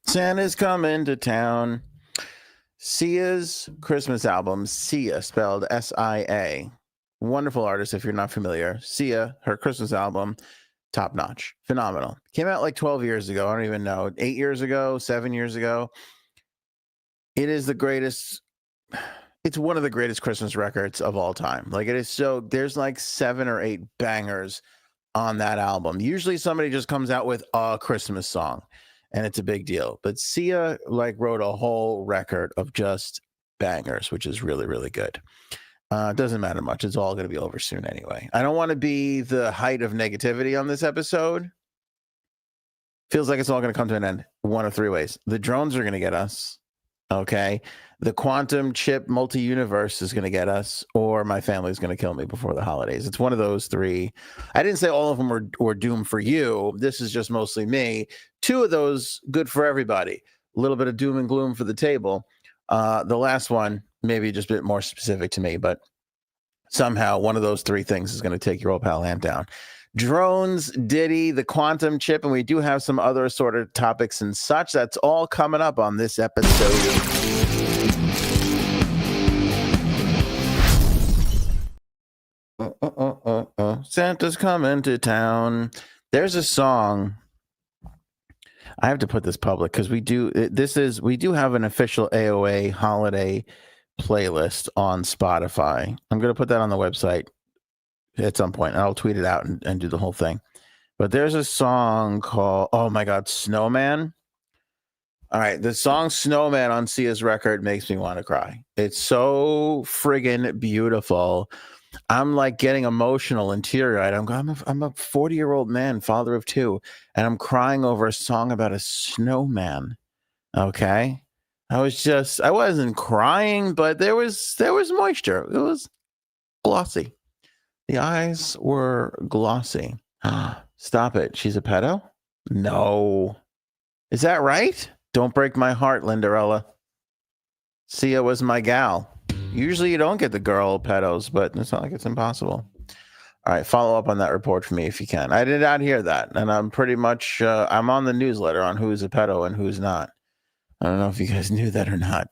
Santa's coming to town. Sia's Christmas album, Sia, spelled S-I-A. Wonderful artist if you're not familiar. Sia, her Christmas album, top notch, phenomenal. Came out like 12 years ago. I don't even know. 8 years ago, 7 years ago. It is the greatest. It's one of the greatest Christmas records of all time. Like, it is so, there's like 7 or 8 bangers on that album. Usually somebody just comes out with a Christmas song and it's a big deal. But Sia like wrote a whole record of just bangers, which is really, really good. It doesn't matter much. It's all going to be over soon anyway. I don't want to be the height of negativity on this episode. Feels like it's all going to come to an end one of 3 ways. The drones are going to get us. Okay. The quantum chip multi-universe is going to get us, or my family's going to kill me before the holidays. It's one of those 3. I didn't say all of them were doomed for you. This is just mostly me. 2 of those, good for everybody. A little bit of doom and gloom for the table. The last one, maybe just a bit more specific to me, but somehow one of those 3 things is going to take your old pal hand down. Drones, Diddy, the quantum chip, and we do have some other assorted topics and such. That's all coming up on this episode. Santa's coming to town. There's a song. I have to put this public because we do have an official AOA holiday playlist on Spotify. I'm going to put that on the website at some point, and I'll tweet it out and do the whole thing. But there's a song called, oh my God, Snowman. All right, the song Snowman on Sia's record makes me want to cry. It's so friggin' beautiful. I'm like getting emotional and teary-eyed. I'm a 40-year-old man, father of 2, and I'm crying over a song about a snowman. Okay? I wasn't crying, but there was moisture. It was glossy. The eyes were glossy. Stop it. She's a pedo? No. Is that right? Don't break my heart, Lindarella. Sia was my gal. Usually you don't get the girl pedos, but it's not like it's impossible. All right, follow up on that report for me if you can. I did not hear that, and I'm pretty much, I'm on the newsletter on who's a pedo and who's not. I don't know if you guys knew that or not.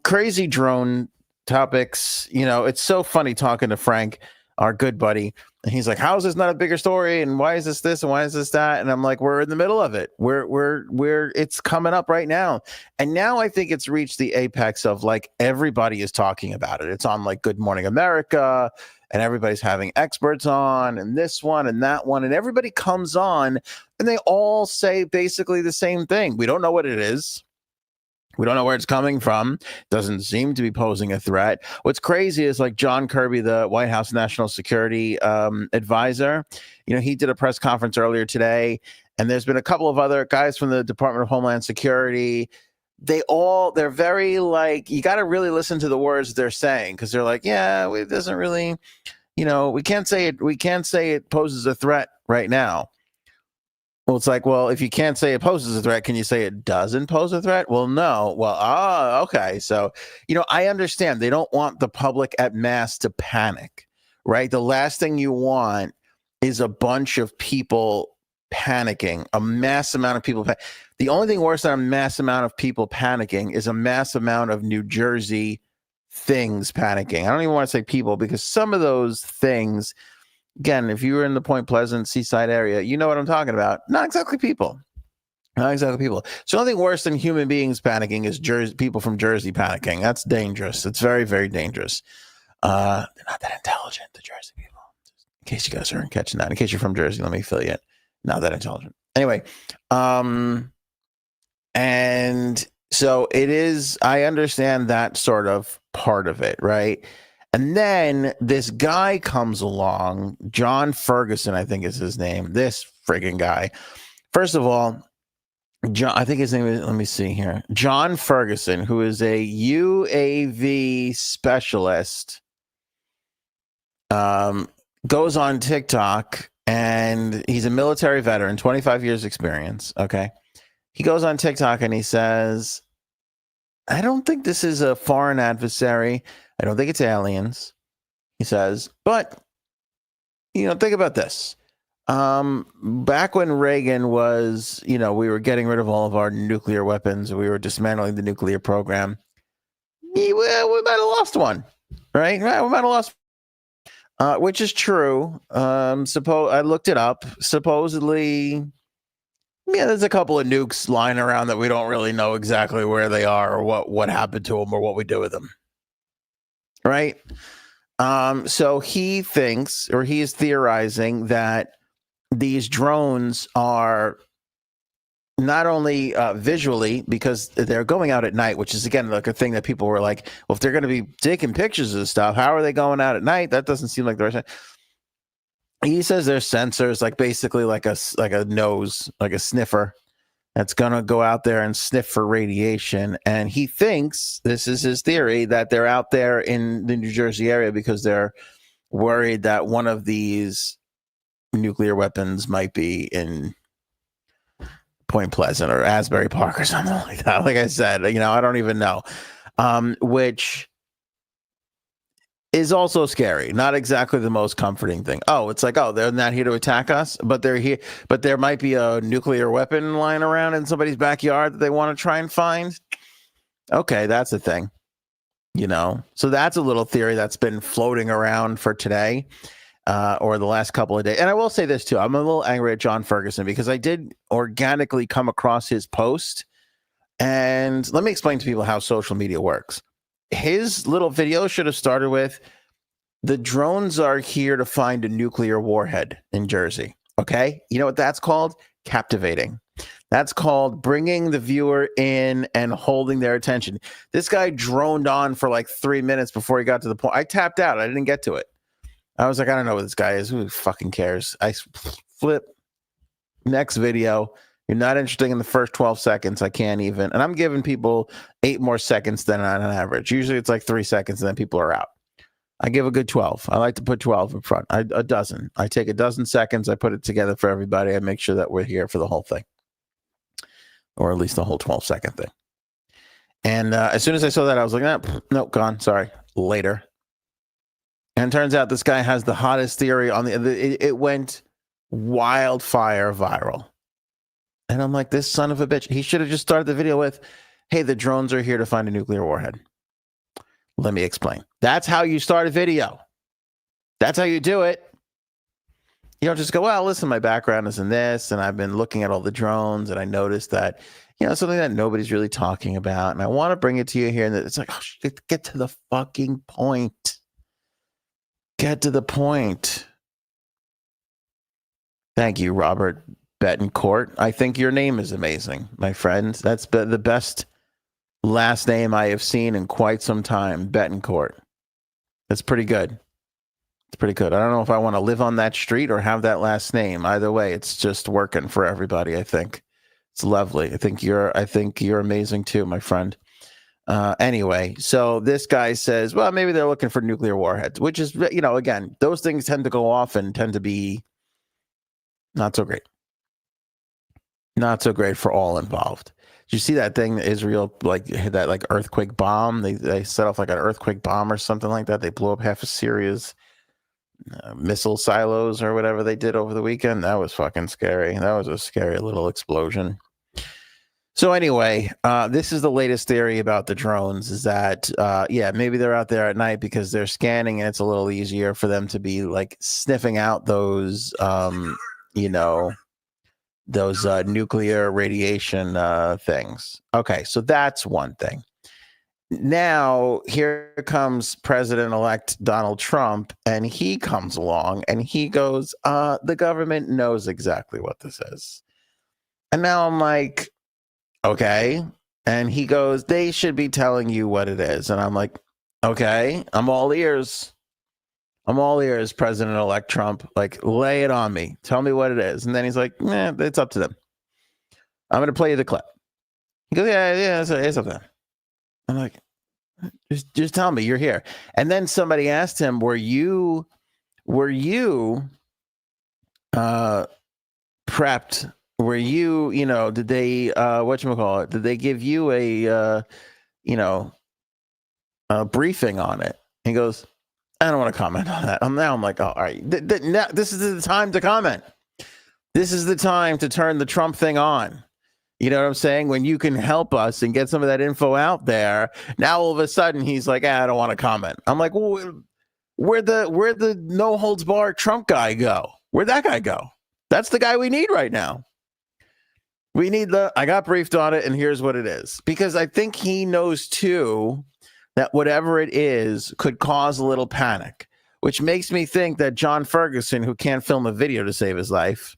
Crazy drone topics. You know, it's so funny talking to Frank, our good buddy, and he's like, how is this not a bigger story? And why is this and why is this that? And I'm like, we're in the middle of it. It's coming up right now. And now I think it's reached the apex of like, everybody is talking about it. It's on like Good Morning America, and everybody's having experts on, and this one and that one, and everybody comes on and they all say basically the same thing. We don't know what it is. We don't know where it's coming from. Doesn't seem to be posing a threat. What's crazy is like John Kirby, the White House National Security advisor. You know, he did a press conference earlier today, and there's been a couple of other guys from the Department of Homeland Security. They're very like, you got to really listen to the words they're saying, because they're like, yeah, it doesn't really, you know, we can't say it poses a threat right now. Well, it's like, well, if you can't say it poses a threat, can you say it doesn't pose a threat? Well, no. Well, okay. So, you know, I understand they don't want the public at mass to panic, right? The last thing you want is a bunch of people panicking, a mass amount of people. The only thing worse than a mass amount of people panicking is a mass amount of New Jersey things panicking. I don't even want to say people, because some of those things, again, if you were in the Point Pleasant seaside area, you know what I'm talking about. Not exactly people. Not exactly people. So nothing worse than human beings panicking is people from Jersey panicking. That's dangerous. It's very, very dangerous. They're not that intelligent, the Jersey people. In case you guys aren't catching that. In case you're from Jersey, let me fill you in. Not that intelligent. Anyway, and so it is, I understand that sort of part of it, right? And then this guy comes along, John Ferguson, I think is his name, this friggin' guy. First of all, John, I think his name is, let me see here, John Ferguson, who is a UAV specialist, goes on TikTok, and he's a military veteran, 25 years experience, okay? He goes on TikTok and he says, I don't think this is a foreign adversary. I don't think it's aliens, he says. But, think about this. Back when Reagan was, we were getting rid of all of our nuclear weapons, we were dismantling the nuclear program. We might have lost one, right? We might have lost, which is true. I looked it up. Supposedly, there's a couple of nukes lying around that we don't really know exactly where they are or what happened to them or what we do with them, right? So he thinks, or he is theorizing, that these drones are not only visually, because they're going out at night, which is, again, like a thing that people were like, well, if they're going to be taking pictures of stuff, how are they going out at night? That doesn't seem like the right thing. He says there's sensors, like basically like a nose, like a sniffer, that's going to go out there and sniff for radiation. And he thinks, this is his theory, that they're out there in the New Jersey area because they're worried that one of these nuclear weapons might be in Point Pleasant or Asbury Park or something like that. Like I said, I don't even know, which is also scary. Not exactly the most comforting thing. Oh, it's like, they're not here to attack us, but they're here. But there might be a nuclear weapon lying around in somebody's backyard that they want to try and find. Okay, that's a thing. So that's a little theory that's been floating around for today. Or the last couple of days. And I will say this too. I'm a little angry at John Ferguson because I did organically come across his post. And let me explain to people how social media works. His little video should have started with, the drones are here to find a nuclear warhead in Jersey. Okay? You know what that's called? Captivating. That's called bringing the viewer in and holding their attention. This guy droned on for like 3 minutes before he got to the point. I tapped out. I didn't get to it. I was like, I don't know what this guy is. Who fucking cares? I flip. Next video. You're not interested in the first 12 seconds. I can't even. And I'm giving people 8 more seconds than on an average. Usually it's like 3 seconds and then people are out. I give a good 12. I like to put 12 in front. A dozen. I take a dozen seconds. I put it together for everybody. I make sure that we're here for the whole thing. Or at least the whole 12-second thing. And as soon as I saw that, I was like, nope, gone. Sorry. Later. And it turns out this guy has the hottest theory on it went wildfire viral. And I'm like, this son of a bitch. He should have just started the video with, hey, the drones are here to find a nuclear warhead. Let me explain. That's how you start a video. That's how you do it. You don't just go, well, listen, my background is in this, and I've been looking at all the drones, and I noticed that, something that nobody's really talking about, and I want to bring it to you here. And it's like, oh, shit, get to the fucking point. Get to the point. Thank you, Robert Betancourt. I think your name is amazing, my friend. That's the best last name I have seen in quite some time, Betancourt. That's pretty good. It's pretty good. I don't know if I want to live on that street or have that last name. Either way, it's just working for everybody, I think. It's lovely. I think you're amazing too, my friend. Anyway, so this guy says, well, maybe they're looking for nuclear warheads, which is, again, those things tend to go off and tend to be not so great. Not so great for all involved. Did you see that thing, Israel, that earthquake bomb? They set off like an earthquake bomb or something like that. They blew up half of Syria's missile silos or whatever they did over the weekend. That was fucking scary. That was a scary little explosion. So anyway, this is the latest theory about the drones, is that, maybe they're out there at night because they're scanning and it's a little easier for them to be like sniffing out those, those nuclear radiation things. Okay, so that's one thing. Now, here comes President-elect Donald Trump, and he comes along and he goes, the government knows exactly what this is. And now I'm like, okay. And he goes, they should be telling you what it is. And I'm like, okay, I'm all ears. I'm all ears, President-elect Trump. Like, lay it on me. Tell me what it is. And then he's like, it's up to them. I'm going to play you the clip. He goes, yeah, it's up to them. I'm like, just tell me you're here. And then somebody asked him, were you prepped? Were you, did they, whatchamacallit, did they give you a, briefing on it. He goes, I don't want to comment on that. I'm like, oh, all right, now, this is the time to comment. This is the time to turn the Trump thing on. You know what I'm saying? When you can help us and get some of that info out there, now all of a sudden he's like, I don't want to comment. I'm like, well, where'd the no holds barred Trump guy go? Where'd that guy go? That's the guy we need right now. We need I got briefed on it, and here's what it is. Because I think he knows too that whatever it is could cause a little panic, which makes me think that John Ferguson, who can't film a video to save his life,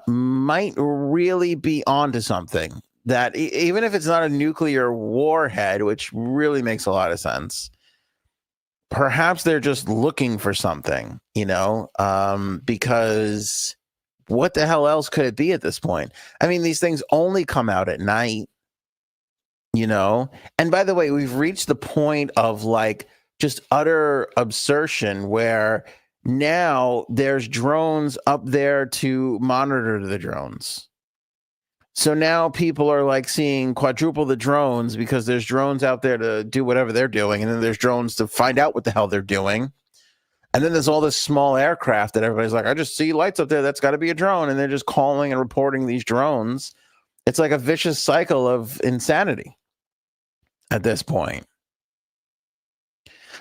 might really be onto something. That even if it's not a nuclear warhead, which really makes a lot of sense, perhaps they're just looking for something, because what the hell else could it be at this point? I mean, these things only come out at night, And by the way, we've reached the point of like just utter absurd where now there's drones up there to monitor the drones. So now people are like seeing quadruple the drones because there's drones out there to do whatever they're doing. And then there's drones to find out what the hell they're doing. And then there's all this small aircraft that everybody's like, I just see lights up there. That's got to be a drone. And they're just calling and reporting these drones. It's like a vicious cycle of insanity at this point.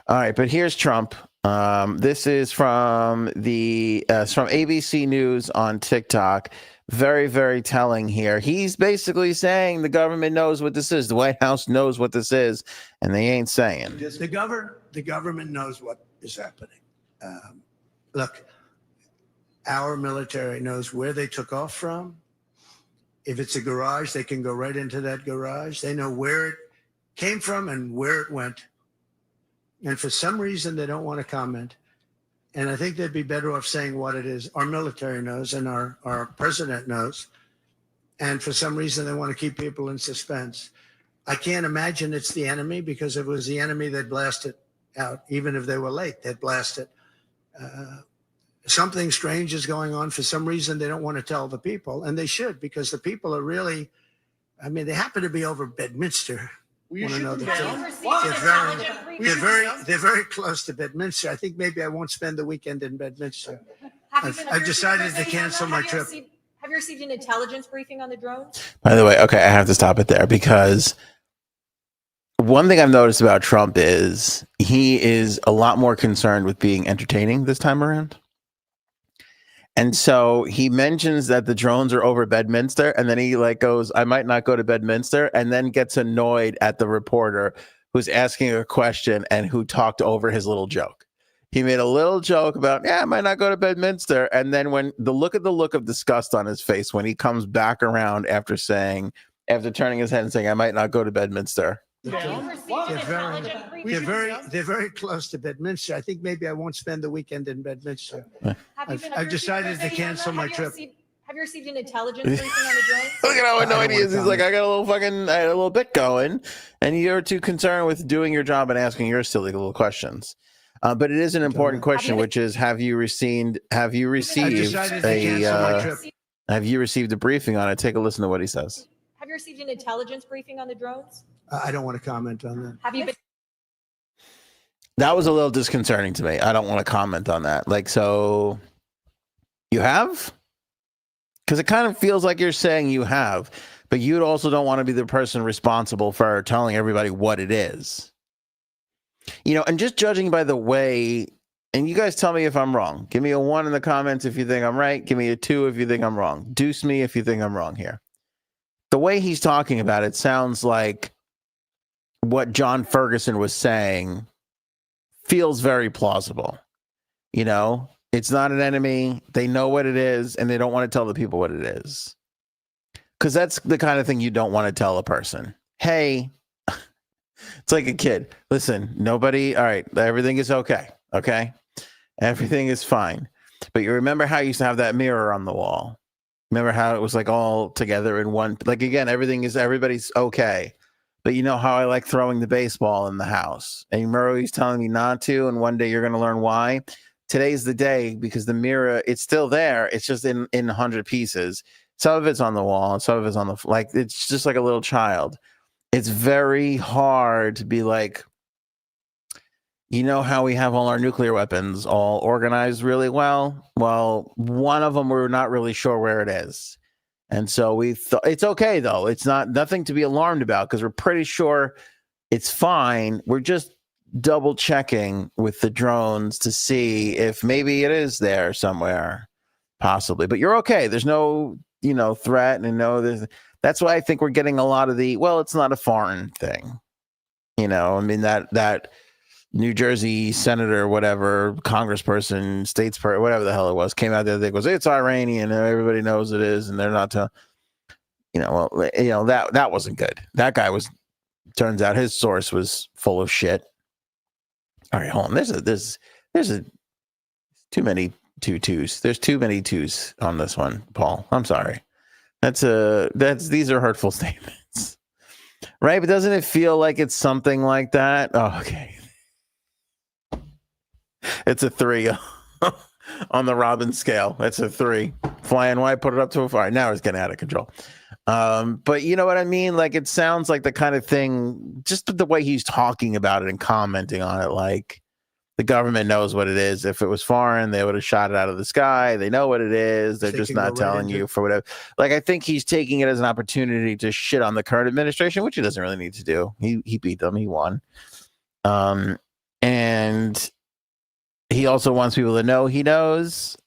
All right, but here's Trump. This is from ABC News on TikTok. Very, very telling here. He's basically saying the government knows what this is. The White House knows what this is, and they ain't saying. The government knows what is happening. Look, our military knows where they took off from. If it's a garage, they can go right into that garage. They know where it came from and where it went. And for some reason, they don't want to comment. And I think they'd be better off saying what it is. Our military knows and our president knows. And for some reason, they want to keep people in suspense. I can't imagine it's the enemy, because if it was the enemy, they'd blast it out. Even if they were late, they'd blast it. Something strange is going on. For some reason, they don't want to tell the people. And they should, because the people are really, I mean, they happen to be over Bedminster. Want to know the truth? They're very close to Bedminster. I think maybe I won't spend the weekend in Bedminster. I've decided to cancel my trip. Have you received an intelligence briefing on the drones? By the way, okay, I have to stop it there, because one thing I've noticed about Trump is he is a lot more concerned with being entertaining this time around. And so he mentions that the drones are over Bedminster, and then he like goes, I might not go to Bedminster, and then gets annoyed at the reporter who's asking a question and who talked over his little joke. He made a little joke about, I might not go to Bedminster. And then when the look of disgust on his face when he comes back around after turning his head and saying, I might not go to Bedminster. They're very close to Bedminster. I think maybe I won't spend the weekend in Bedminster. I've decided to cancel my trip. Have you received an intelligence briefing on the drones? Look at how annoyed he is. He's like, I got a little bit going, and you're too concerned with doing your job and asking your silly little questions. But it is an important question, which is, have you received a briefing on it? Take a listen to what he says. Have you received an intelligence briefing on the drones? I don't want to comment on that. Have you been? That was a little disconcerting to me. I don't want to comment on that. Like, so you have? Because it kind of feels like you're saying you have, but you also don't want to be the person responsible for telling everybody what it is. And just judging by the way, and you guys tell me if I'm wrong. Give me a 1 in the comments if you think I'm right. Give me a 2 if you think I'm wrong. Deuce me if you think I'm wrong here. The way he's talking about it sounds like what John Ferguson was saying feels very plausible. It's not an enemy. They know what it is, and they don't want to tell the people what it is. Because that's the kind of thing you don't want to tell a person. Hey, it's like a kid. Listen, all right, everything is okay. Okay? Everything is fine. But you remember how you used to have that mirror on the wall? Remember how it was like all together in one, like, again, everybody's okay. But you know how I like throwing the baseball in the house. And you remember he's telling me not to, and one day you're going to learn why. Today's the day, because the mirror, it's still there. It's just in 100 pieces. Some of it's on the wall, and some of it's on the, like, it's just like a little child. it's very hard to be like, you know how we have all our nuclear weapons all organized really well? Well, one of them we're not really sure where it is. And so we thought it's okay though. It's nothing to be alarmed about because we're pretty sure it's fine. We're just double checking with the drones to see if maybe it is there somewhere, possibly. But you're okay. There's no, threat and that's why I think we're getting a lot of it's not a foreign thing. I mean that New Jersey senator, whatever, congressperson, statesperson, whatever the hell it was, came out the other day, goes, it's Iranian, and everybody knows it is, and they're not that wasn't good. That guy turns out his source was full of shit. All right, hold on. There's too many twos. There's too many twos on this one, Paul. I'm sorry. These are hurtful statements. Right? But doesn't it feel like it's something like that? Oh, okay. It's a 3 on the Robin scale. That's a 3. Flying white, put it up to a 5. Now it's getting out of control. But you know what I mean? Like, it sounds like the kind of thing, just the way he's talking about it and commenting on it, like the government knows what it is. If it was foreign, they would have shot it out of the sky. They know what it is. They're just not telling you for whatever. Like, I think he's taking it as an opportunity to shit on the current administration, which he doesn't really need to do. He beat them. He won. And he also wants people to know he knows.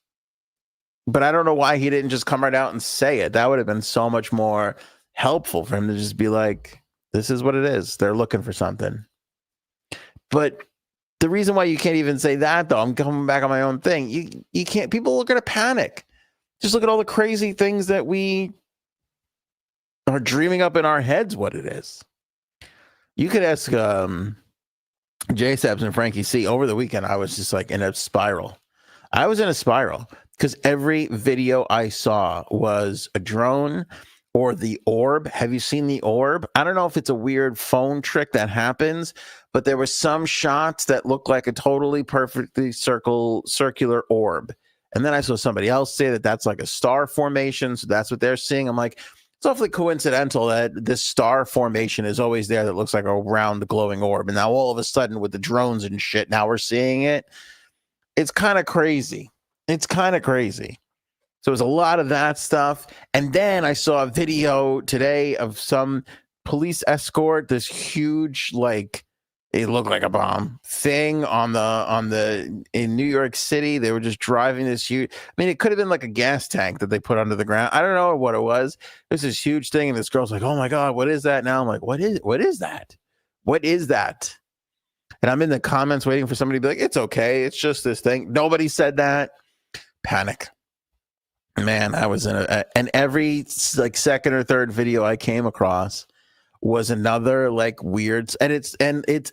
But I don't know why he didn't just come right out and say it. That would have been so much more helpful for him to just be like, this is what it is. They're looking for something. But the reason why you can't even say that, though, I'm coming back on my own thing. You can't. People are going to panic. Just look at all the crazy things that we are dreaming up in our heads what it is. You could ask J Sabs and Frankie C. Over the weekend, I was just like in a spiral. I was in a spiral because every video I saw was a drone or the orb. Have you seen the orb? I don't know if it's a weird phone trick that happens, but there were some shots that looked like a totally perfectly circular orb. And then I saw somebody else say that that's like a star formation. So that's what they're seeing. I'm like, it's awfully coincidental that this star formation is always there that looks like a round glowing orb. And now all of a sudden with the drones and shit, now we're seeing it. It's kind of crazy. It's kind of crazy. So it was a lot of that stuff. And then I saw a video today of some police escort, this huge, like, it looked like a bomb thing in New York City. They were just driving this huge, I mean, it could have been like a gas tank that they put under the ground. I don't know what it was. It was this huge thing. And this girl's like, oh my God, what is that? Now I'm like, what is that? What is that? And I'm in the comments waiting for somebody to be like, it's okay. It's just this thing. Nobody said that. Panic. Man, I was in and every like second or third video I came across was another like weird, and it's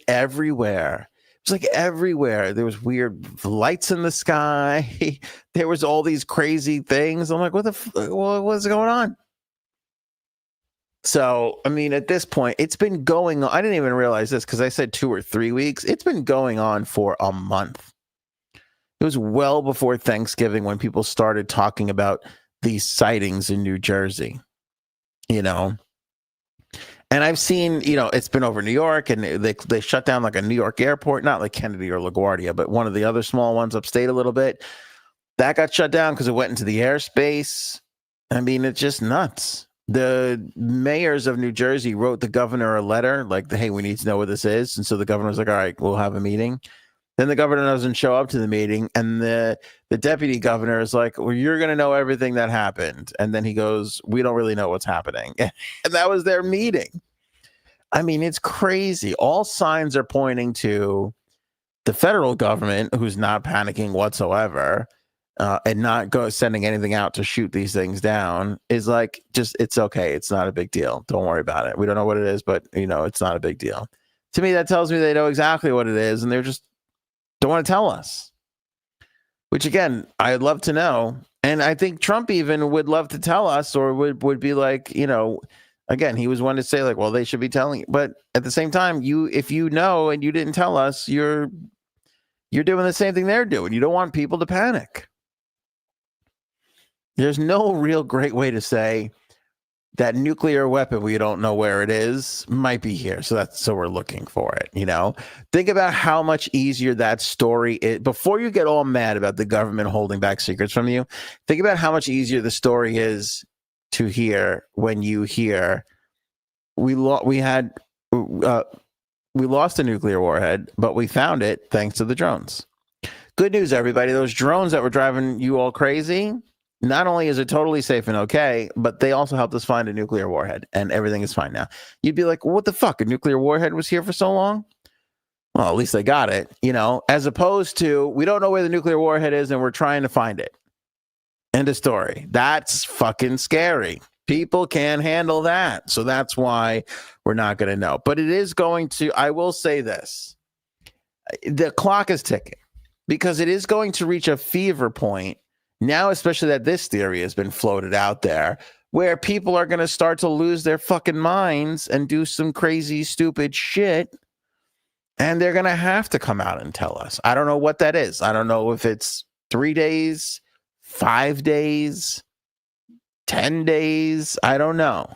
everywhere. It's like everywhere. There was weird lights in the sky. There was all these crazy things. I'm like, what's going on? So, I mean, at this point, it's been going on. I didn't even realize this because I said 2 or 3 weeks. It's been going on for a month. It was well before Thanksgiving when people started talking about these sightings in New Jersey, And I've seen, it's been over New York, and they shut down like a New York airport, not like Kennedy or LaGuardia, but one of the other small ones upstate a little bit. That got shut down because it went into the airspace. I mean, it's just nuts. The mayors of New Jersey wrote the governor a letter like, hey, we need to know what this is. And so the governor was like, all right, we'll have a meeting. Then the governor doesn't show up to the meeting. And the deputy governor is like, well, you're going to know everything that happened. And then he goes, we don't really know what's happening. And that was their meeting. I mean, it's crazy. All signs are pointing to the federal government, who's not panicking whatsoever, and not sending anything out to shoot these things down, is like, just, it's okay. It's not a big deal. Don't worry about it. We don't know what it is, but it's not a big deal. To me, that tells me they know exactly what it is, and they're just don't want to tell us. Which again, I'd love to know. And I think Trump even would love to tell us, or would be like, again, he was one to say like, well, they should be telling you. But at the same time, if you know and you didn't tell us, you're doing the same thing they're doing. You don't want people to panic. There's no real great way to say, that nuclear weapon, we don't know where it is, might be here. So we're looking for it, you know? Think about how much easier that story is. Before you get all mad about the government holding back secrets from you, think about how much easier the story is to hear when you hear we lost a nuclear warhead, but we found it thanks to the drones. Good news, everybody. Those drones that were driving you all crazy, not only is it totally safe and okay, but they also helped us find a nuclear warhead, and everything is fine now. You'd be like, well, what the fuck? A nuclear warhead was here for so long? Well, at least they got it, you know, as opposed to we don't know where the nuclear warhead is and we're trying to find it. End of story. That's fucking scary. People can't handle that. So that's why we're not going to know. But it is going to, I will say this. The clock is ticking because it is going to reach a fever point now, especially that this theory has been floated out there, where people are going to start to lose their fucking minds and do some crazy, stupid shit. And they're going to have to come out and tell us. I don't know what that is. I don't know if it's 3 days, 5 days, 10 days. I don't know.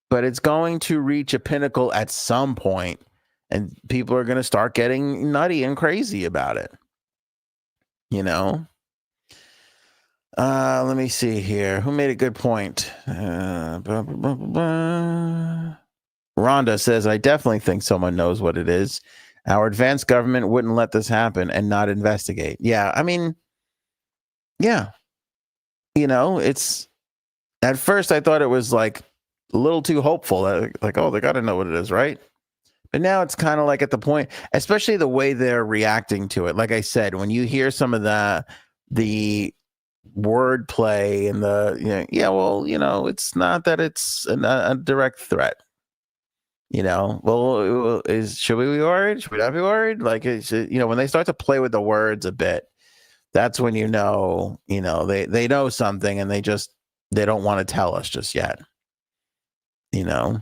But it's going to reach a pinnacle at some point, and people are going to start getting nutty and crazy about it. You know? Let me see here. Who made a good point? Rhonda says, I definitely think someone knows what it is. Our advanced government wouldn't let this happen and not investigate. Yeah, I mean, yeah. You know, it's at first I thought it was like a little too hopeful. Like, oh, they got to know what it is, right? But now it's kind of like at the point, especially the way they're reacting to it. Like I said, when you hear some of the wordplay and the, you know, yeah, well, you know, it's not that it's a direct threat. You know, well, should we be worried? Should we not be worried? Like, it's, you know, when they start to play with the words a bit, that's when you know, they know something and they don't want to tell us just yet. You know,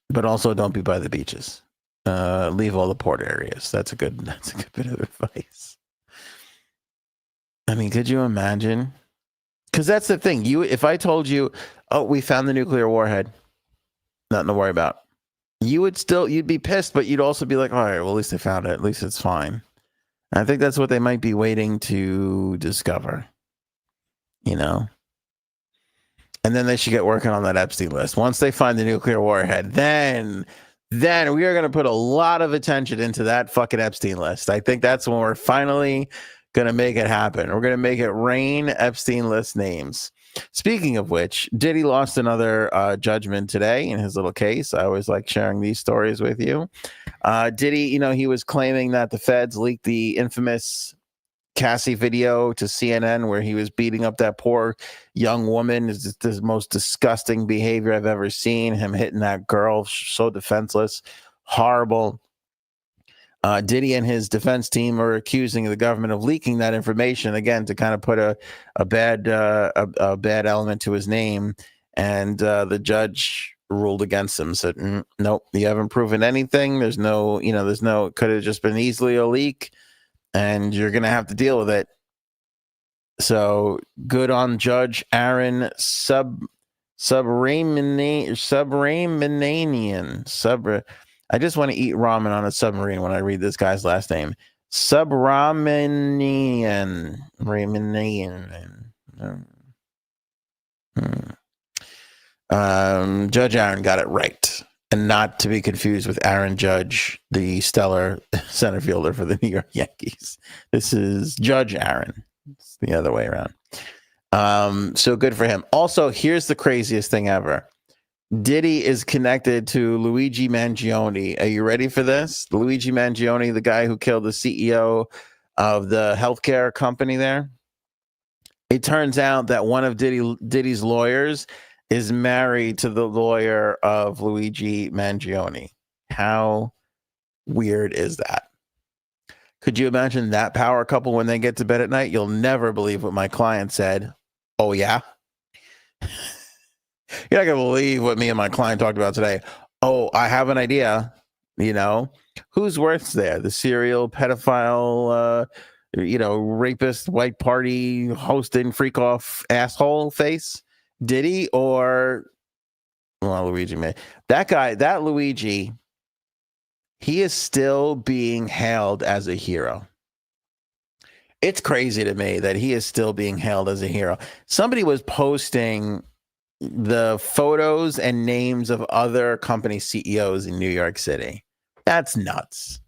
but also don't be by the beaches. Leave all the port areas. That's a good bit of advice. I mean, could you imagine? Because that's the thing. If I told you, oh, we found the nuclear warhead, nothing to worry about, you'd be pissed, but you'd also be like, all right, well, at least they found it. At least it's fine. I think that's what they might be waiting to discover, you know? And then they should get working on that Epstein list. Once they find the nuclear warhead, then we are going to put a lot of attention into that fucking Epstein list. I think that's when we're finally going to make it happen. We're going to make it rain Epstein list names. Speaking of which, Diddy lost another judgment today in his little case. I always like sharing these stories with you. Diddy, you know, he was claiming that the feds leaked the infamous Cassie video to CNN where he was beating up that poor young woman. Is the most disgusting behavior I've ever seen. Him hitting that girl, so defenseless, horrible. Diddy and his defense team are accusing the government of leaking that information again to kind of put a bad element to his name, and the judge ruled against him. Said, nope, you haven't proven anything. There's no, could have just been easily a leak, and you're gonna have to deal with it. So good on Judge Aaron Subramanian. I just want to eat ramen on a submarine when I read this guy's last name. Subramanian. Judge Aaron got it right. And not to be confused with Aaron Judge, the stellar center fielder for the New York Yankees. This is Judge Aaron. It's the other way around. So good for him. Also, here's the craziest thing ever. Diddy is connected to Luigi Mangione. Are you ready for this? Luigi Mangione, the guy who killed the CEO of the healthcare company there. It turns out that one of Diddy's lawyers is married to the lawyer of Luigi Mangione. How weird is that? Could you imagine that power couple when they get to bed at night? You'll never believe what my client said. Oh, yeah? You're not going to believe what me and my client talked about today. Oh, I have an idea. You know, who's worse there? The serial pedophile, rapist, white party hosting freak off asshole face? Diddy or Luigi may. That Luigi, he is still being hailed as a hero. It's crazy to me that he is still being hailed as a hero. Somebody was posting the photos and names of other company CEOs in New York City. That's nuts.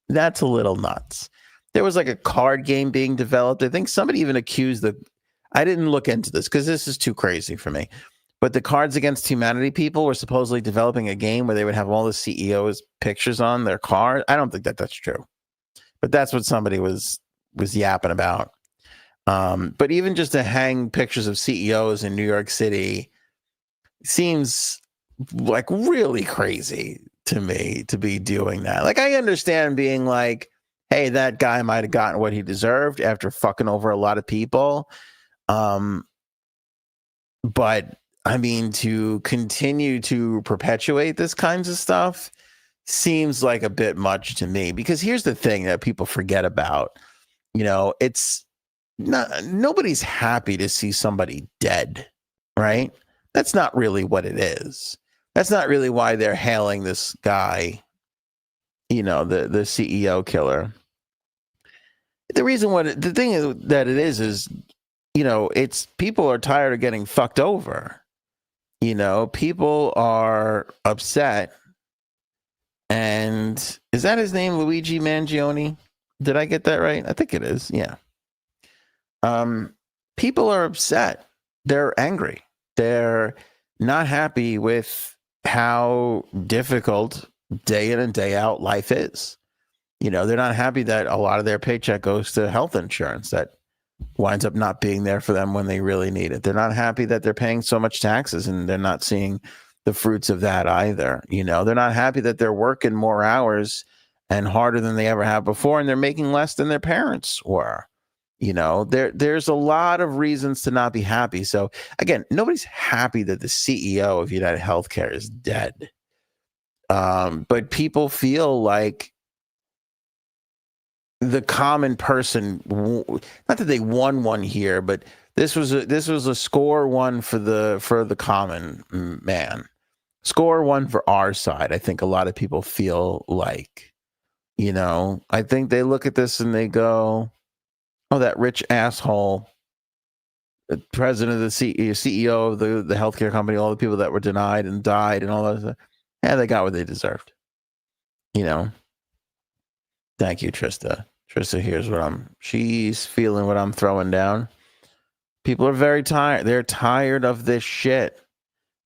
That's a little nuts. There was like a card game being developed. I think somebody even accused I didn't look into this because this is too crazy for me. But the Cards Against Humanity people were supposedly developing a game where they would have all the CEOs' pictures on their card. I don't think that that's true. But that's what somebody was yapping about. But even just to hang pictures of CEOs in New York City seems like really crazy to me to be doing that. Like, I understand being like, hey, that guy might have gotten what he deserved after fucking over a lot of people. But I mean, to continue to perpetuate this kinds of stuff seems like a bit much to me, because here's the thing that people forget about. It's not, nobody's happy to see somebody dead, right? That's not really what it is. That's not really why they're hailing this guy, the CEO killer. The thing that it is, it's people are tired of getting fucked over. People are upset. And is that his name, Luigi Mangione? Did I get that right? I think it is. Yeah. People are upset. They're angry. They're not happy with how difficult day in and day out life is. They're not happy that a lot of their paycheck goes to health insurance that winds up not being there for them when they really need it. They're not happy that they're paying so much taxes and they're not seeing the fruits of that either. They're not happy that they're working more hours and harder than they ever have before, and they're making less than their parents were. There's a lot of reasons to not be happy. So again, nobody's happy that the CEO of United Healthcare is dead. But people feel like the common person, not that they won one here, but this was a score one for the common man. Score one for our side. I think a lot of people feel like, I think they look at this and they go, oh, that rich asshole, the president of the CEO of the healthcare company, all the people that were denied and died and all that stuff. Yeah, they got what they deserved. Thank you, Trista. Trista hears she's feeling what I'm throwing down. People are very tired. They're tired of this shit.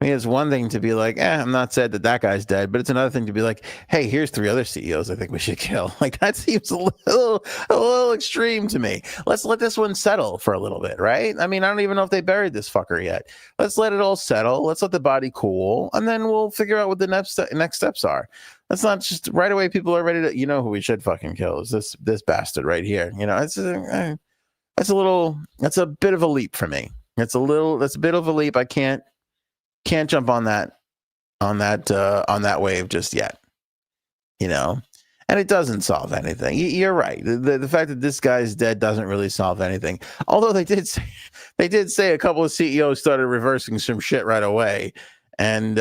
I mean, it's one thing to be like, I'm not sad that guy's dead, but it's another thing to be like, hey, here's 3 other CEOs I think we should kill. Like, that seems a little extreme to me. Let's let this one settle for a little bit, right? I mean, I don't even know if they buried this fucker yet. Let's let it all settle. Let's let the body cool, and then we'll figure out what the next steps are. That's not just right away. People are ready to, who we should fucking kill is this bastard right here. That's a bit of a leap for me. That's a bit of a leap. I can't jump on that wave just yet, and it doesn't solve anything. You're right. The fact that this guy's dead doesn't really solve anything. Although they did say a couple of CEOs started reversing some shit right away, and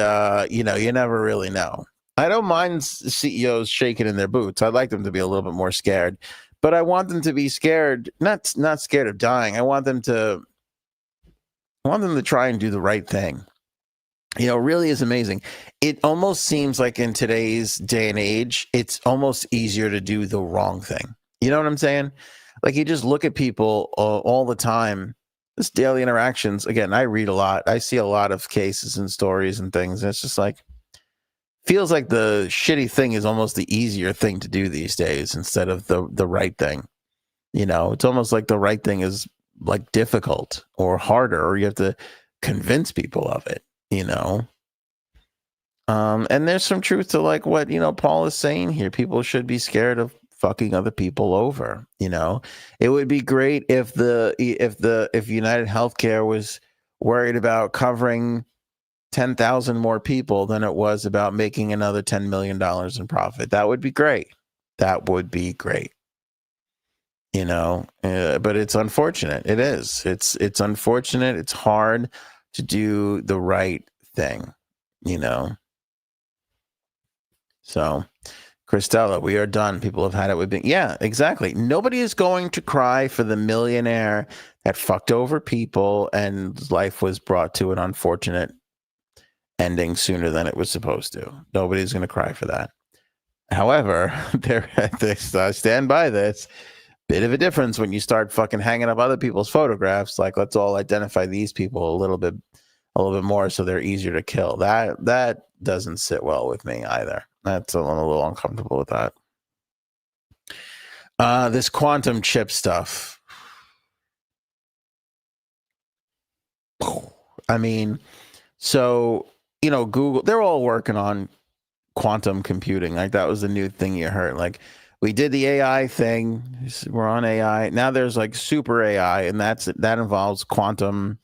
you never really know. I don't mind CEOs shaking in their boots. I'd like them to be a little bit more scared, but I want them to be scared, not scared of dying. I want them to try and do the right thing. Really is amazing. It almost seems like in today's day and age, it's almost easier to do the wrong thing. You know what I'm saying? Like, you just look at people all the time, this daily interactions. Again, I read a lot. I see a lot of cases and stories and things. And it's just like, feels like the shitty thing is almost the easier thing to do these days instead of the right thing. It's almost like the right thing is like difficult or harder, or you have to convince people of it. And there's some truth to like what Paul is saying here. People should be scared of fucking other people over. It would be great if United Healthcare was worried about covering 10,000 more people than it was about making another $10 million in profit. That would be great. That would be great. But it's unfortunate. It is. It's unfortunate. It's hard to do the right thing, you know? So, Christella, we are done. People have had it with being, yeah, exactly. Nobody is going to cry for the millionaire that fucked over people and life was brought to an unfortunate ending sooner than it was supposed to. Nobody's going to cry for that. However, I stand by this. Bit of a difference when you start fucking hanging up other people's photographs. Like, let's all identify these people a little bit more so they're easier to kill. That doesn't sit well with me either. I'm a little uncomfortable with that. This quantum chip stuff. I mean, so, you know, Google, they're all working on quantum computing. Like, that was the new thing you heard. Like, we did the AI thing. We're on AI. Now there's like super AI, and that involves quantum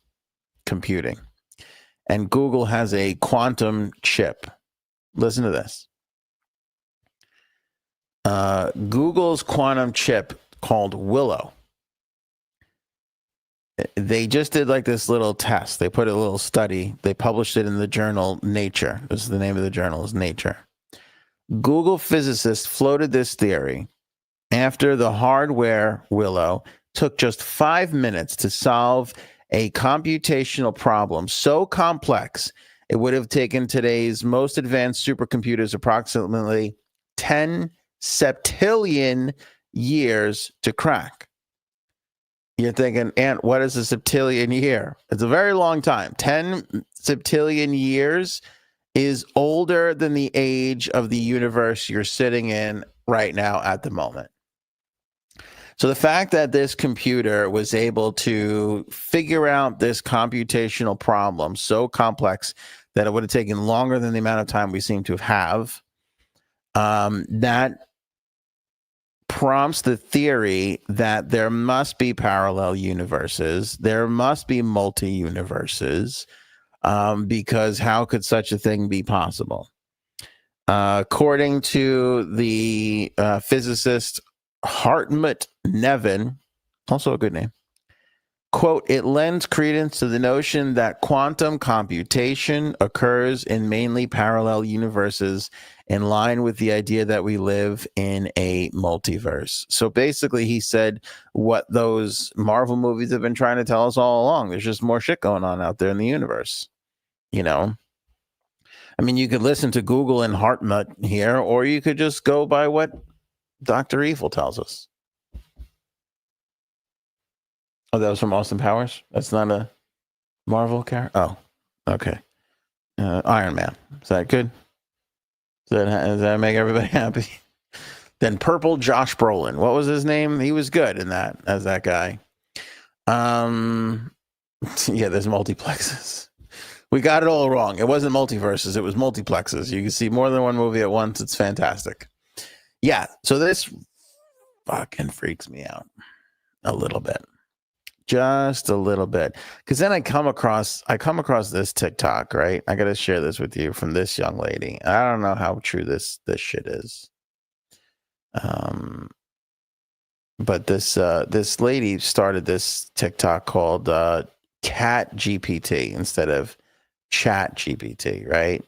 computing. And Google has a quantum chip. Listen to this. Google's quantum chip called Willow. They just did like this little test. They put a little study. They published it in the journal Nature. This is the name of the journal, is Nature. Google physicists floated this theory after the hardware Willow took just 5 minutes to solve a computational problem so complex it would have taken today's most advanced supercomputers approximately 10 septillion years to crack. You're thinking, Ant, what is a septillion year? It's a very long time. 10 septillion years is older than the age of the universe you're sitting in right now at the moment. So the fact that this computer was able to figure out this computational problem so complex that it would have taken longer than the amount of time we seem to have, that prompts the theory that there must be parallel universes, there must be multi-universes, because how could such a thing be possible? According to the physicist Hartmut Nevin, also a good name, quote, it lends credence to the notion that quantum computation occurs in mainly parallel universes in line with the idea that we live in a multiverse. So basically, he said what those Marvel movies have been trying to tell us all along. There's just more shit going on out there in the universe. You know? I mean, you could listen to Google and Hartmut here, or you could just go by what Dr. Evil tells us. Oh, that was from Austin Powers? That's not a Marvel character? Oh, okay. Iron Man. Is that good? Does that make everybody happy? Then Purple Josh Brolin. What was his name? He was good in that, as that guy. Yeah, there's multiplexes. We got it all wrong. It wasn't multiverses. It was multiplexes. You can see more than one movie at once. It's fantastic. Yeah, so this fucking freaks me out a little bit. Just a little bit. Because then I come across this TikTok, right? I got to share this with you from this young lady. I don't know how true this shit is. But this lady started this TikTok called Cat GPT instead of Chat GPT, right?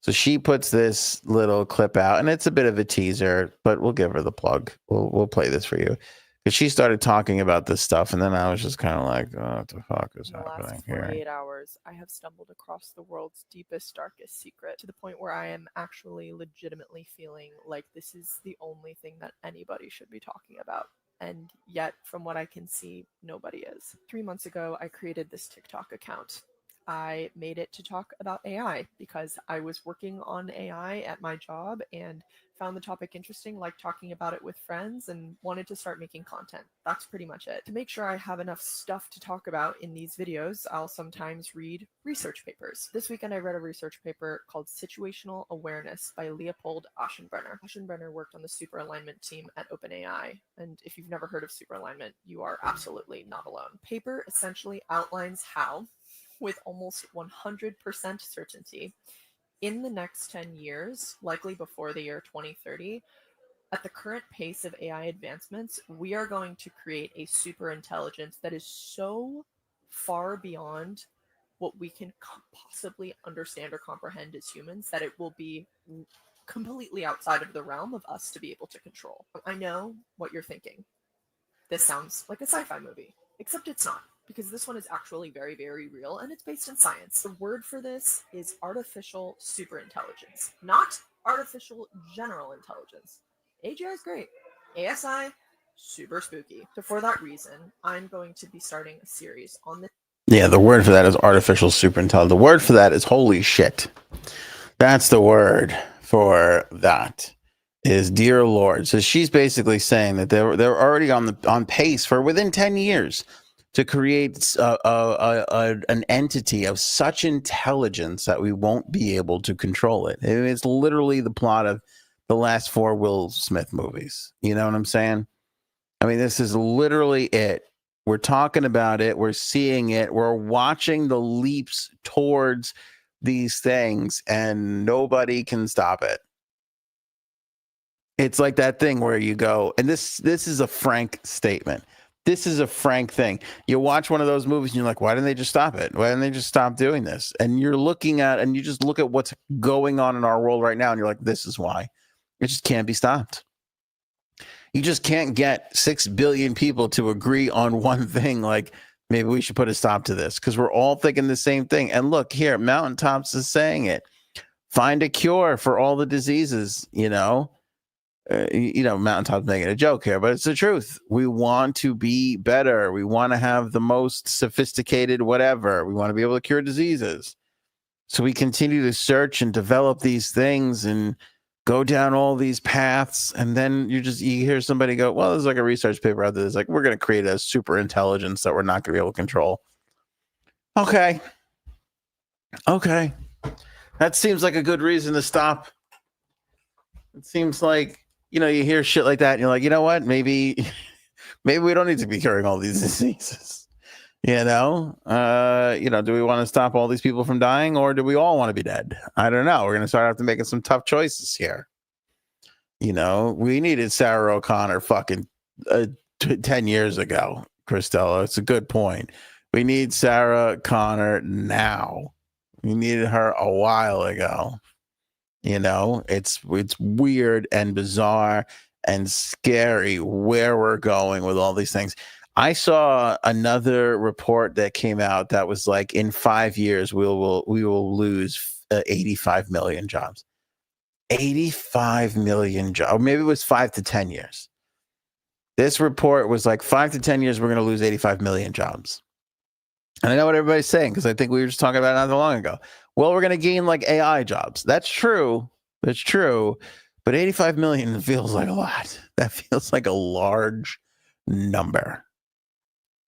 So she puts this little clip out, and it's a bit of a teaser, but we'll give her the plug. We'll play this for you. Because she started talking about this stuff, and then I was just kind of like, oh, what the fuck is happening here? In the last 48 hours, I have stumbled across the world's deepest, darkest secret, to the point where I am actually legitimately feeling like this is the only thing that anybody should be talking about. And yet, from what I can see, nobody is. 3 months ago, I created this TikTok account. I made it to talk about AI because I was working on AI at my job and found the topic interesting, liked talking about it with friends, and wanted to start making content. That's pretty much it. To make sure I have enough stuff to talk about in these videos, I'll sometimes read research papers. This weekend I read a research paper called Situational Awareness by Leopold Aschenbrenner. Aschenbrenner worked on the superalignment team at OpenAI, and if you've never heard of superalignment, you are absolutely not alone. The paper essentially outlines how, with almost 100% certainty, in the next 10 years, likely before the year 2030, at the current pace of AI advancements, we are going to create a superintelligence that is so far beyond what we can possibly understand or comprehend as humans, that it will be completely outside of the realm of us to be able to control. I know what you're thinking. This sounds like a sci-fi movie, except it's not, because this one is actually very, very real, and it's based in science. The word for this is artificial superintelligence, not artificial general intelligence. AGI is great. ASI, super spooky. So for that reason, I'm going to be starting a series on this. Yeah, the word for that is artificial superintelligence. The word for that is holy shit. That's the word for that. Is dear Lord. So she's basically saying that they're already on pace for within 10 years to create an entity of such intelligence that we won't be able to control it. It's literally the plot of the last 4 Will Smith movies. You know what I'm saying? I mean, this is literally it. We're talking about it. We're seeing it. We're watching the leaps towards these things, and nobody can stop it. It's like that thing where you go, and this is a frank statement. This is a frank thing. You watch one of those movies and you're like, why didn't they just stop it? Why didn't they just stop doing this? And you're looking at, and you just look at what's going on in our world right now, and you're like, this is why. It just can't be stopped. You just can't get 6 billion people to agree on one thing. Like, maybe we should put a stop to this, because we're all thinking the same thing. And look here, Mountaintops is saying it. Find a cure for all the diseases, Mountaintop's making a joke here, but it's the truth. We want to be better. We want to have the most sophisticated whatever. We want to be able to cure diseases. So we continue to search and develop these things and go down all these paths. And then you hear somebody go, well, there's like a research paper out there that's like, we're going to create a super intelligence that we're not going to be able to control. Okay. That seems like a good reason to stop. It seems like, you hear shit like that and you're like, you know what? Maybe we don't need to be curing all these diseases. Do we want to stop all these people from dying, or do we all want to be dead? I don't know. We're going to start after making some tough choices here. We needed Sarah O'Connor fucking 10 years ago, Christella. It's a good point. We need Sarah Connor now. We needed her a while ago. It's weird and bizarre and scary where we're going with all these things. I saw another report that came out that was like, in 5 years we will lose 85 million jobs. 85 million jobs. Or maybe it was 5 to 10 years. This report was like 5 to 10 years we're going to lose 85 million jobs. And I know what everybody's saying, because I think we were just talking about it not that long ago. Well, we're going to gain like AI jobs. That's true. But 85 million feels like a lot. That feels like a large number,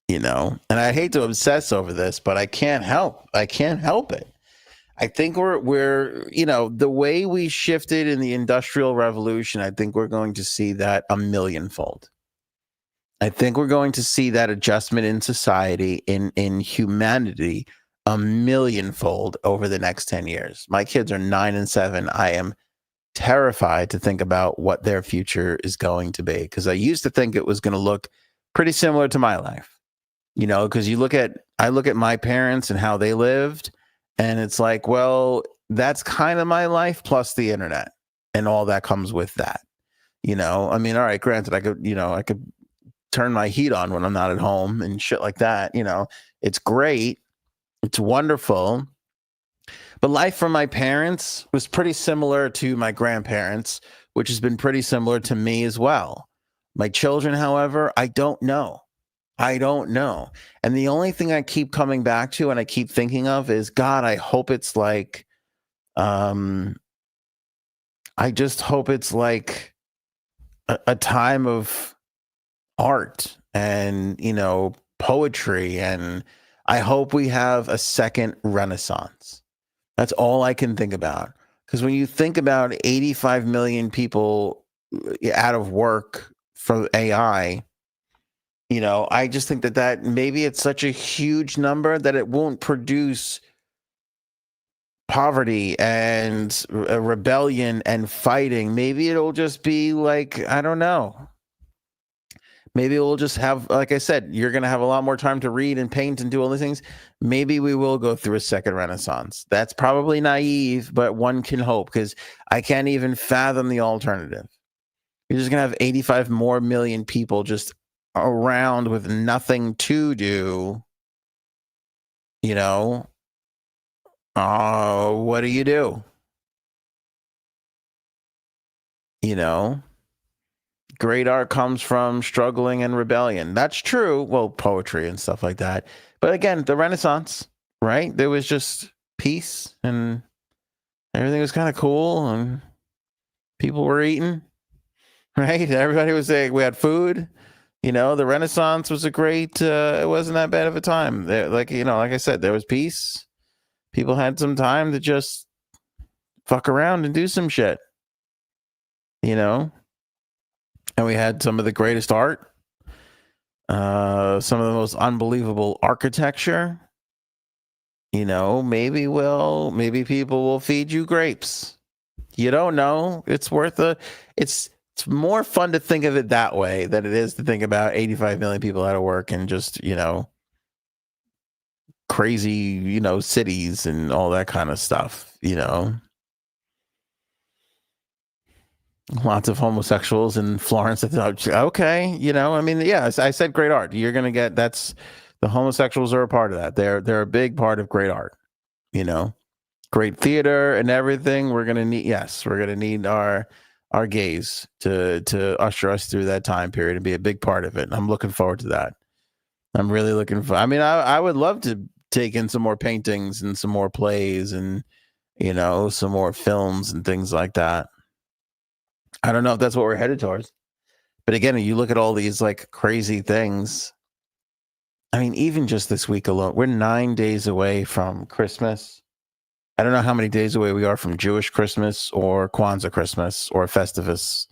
And I hate to obsess over this, but I can't help it. I think we're the way we shifted in the Industrial Revolution, I think we're going to see that a millionfold. I think we're going to see that adjustment in society, in humanity, a millionfold over the next 10 years. My kids are 9 and 7. I am terrified to think about what their future is going to be, because I used to think it was going to look pretty similar to my life, because I look at my parents and how they lived, and it's like, well, that's kind of my life plus the internet and all that comes with that. I mean, all right, granted, I could turn my heat on when I'm not at home and shit like that. It's great. It's wonderful. But life from my parents was pretty similar to my grandparents, which has been pretty similar to me as well. My children, however, I don't know. And the only thing I keep coming back to and I keep thinking of is, God, I hope it's like, I just hope it's like a time of art and, poetry. And I hope we have a second Renaissance. That's all I can think about. Because when you think about 85 million people out of work from AI, I just think that maybe it's such a huge number that it won't produce poverty and rebellion and fighting. Maybe it'll just be like, I don't know. Maybe we'll just have, like I said, you're going to have a lot more time to read and paint and do all these things. Maybe we will go through a second renaissance. That's probably naive, but one can hope, because I can't even fathom the alternative. You're just going to have 85 more million people just around with nothing to do. You know, what do? You know, great art comes from struggling and rebellion. That's true. Well, poetry and stuff like that. But again, the Renaissance, right? There was just peace and everything was kind of cool and people were eating, right? Everybody was saying we had food. You know, the Renaissance was a great, it wasn't that bad of a time. Like I said, there was peace. People had some time to just fuck around and do some shit, and we had some of the greatest art, some of the most unbelievable architecture. Maybe people will feed you grapes. You don't know. It's more fun to think of it that way than it is to think about 85 million people out of work and just, crazy, cities and all that kind of stuff, Lots of homosexuals in Florence. Okay, I said great art. You're going to get, the homosexuals are a part of that. They're a big part of great art, great theater and everything. We're going to need our gays to usher us through that time period and be a big part of it. I'm looking forward to that. I'm really looking for, I would love to take in some more paintings and some more plays and, some more films and things like that. I don't know if that's what we're headed towards. But again, you look at all these like crazy things. Even just this week alone, we're 9 days away from Christmas. I don't know how many days away we are from Jewish Christmas or Kwanzaa Christmas or Festivus,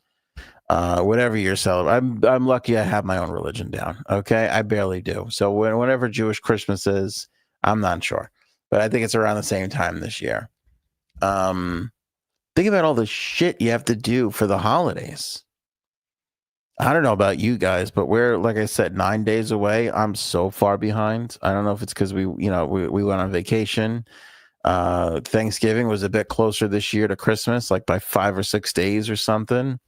whatever you're celebrating. I'm lucky I have my own religion down. Okay, I barely do. So whenever Jewish Christmas is, I'm not sure, but I think it's around the same time this year. Think about all the shit you have to do for the holidays. I don't know about you guys, but we're, like I said, 9 days away. I'm so far behind. I don't know if it's because we went on vacation. Thanksgiving was a bit closer this year to Christmas, like by 5 or 6 days or something.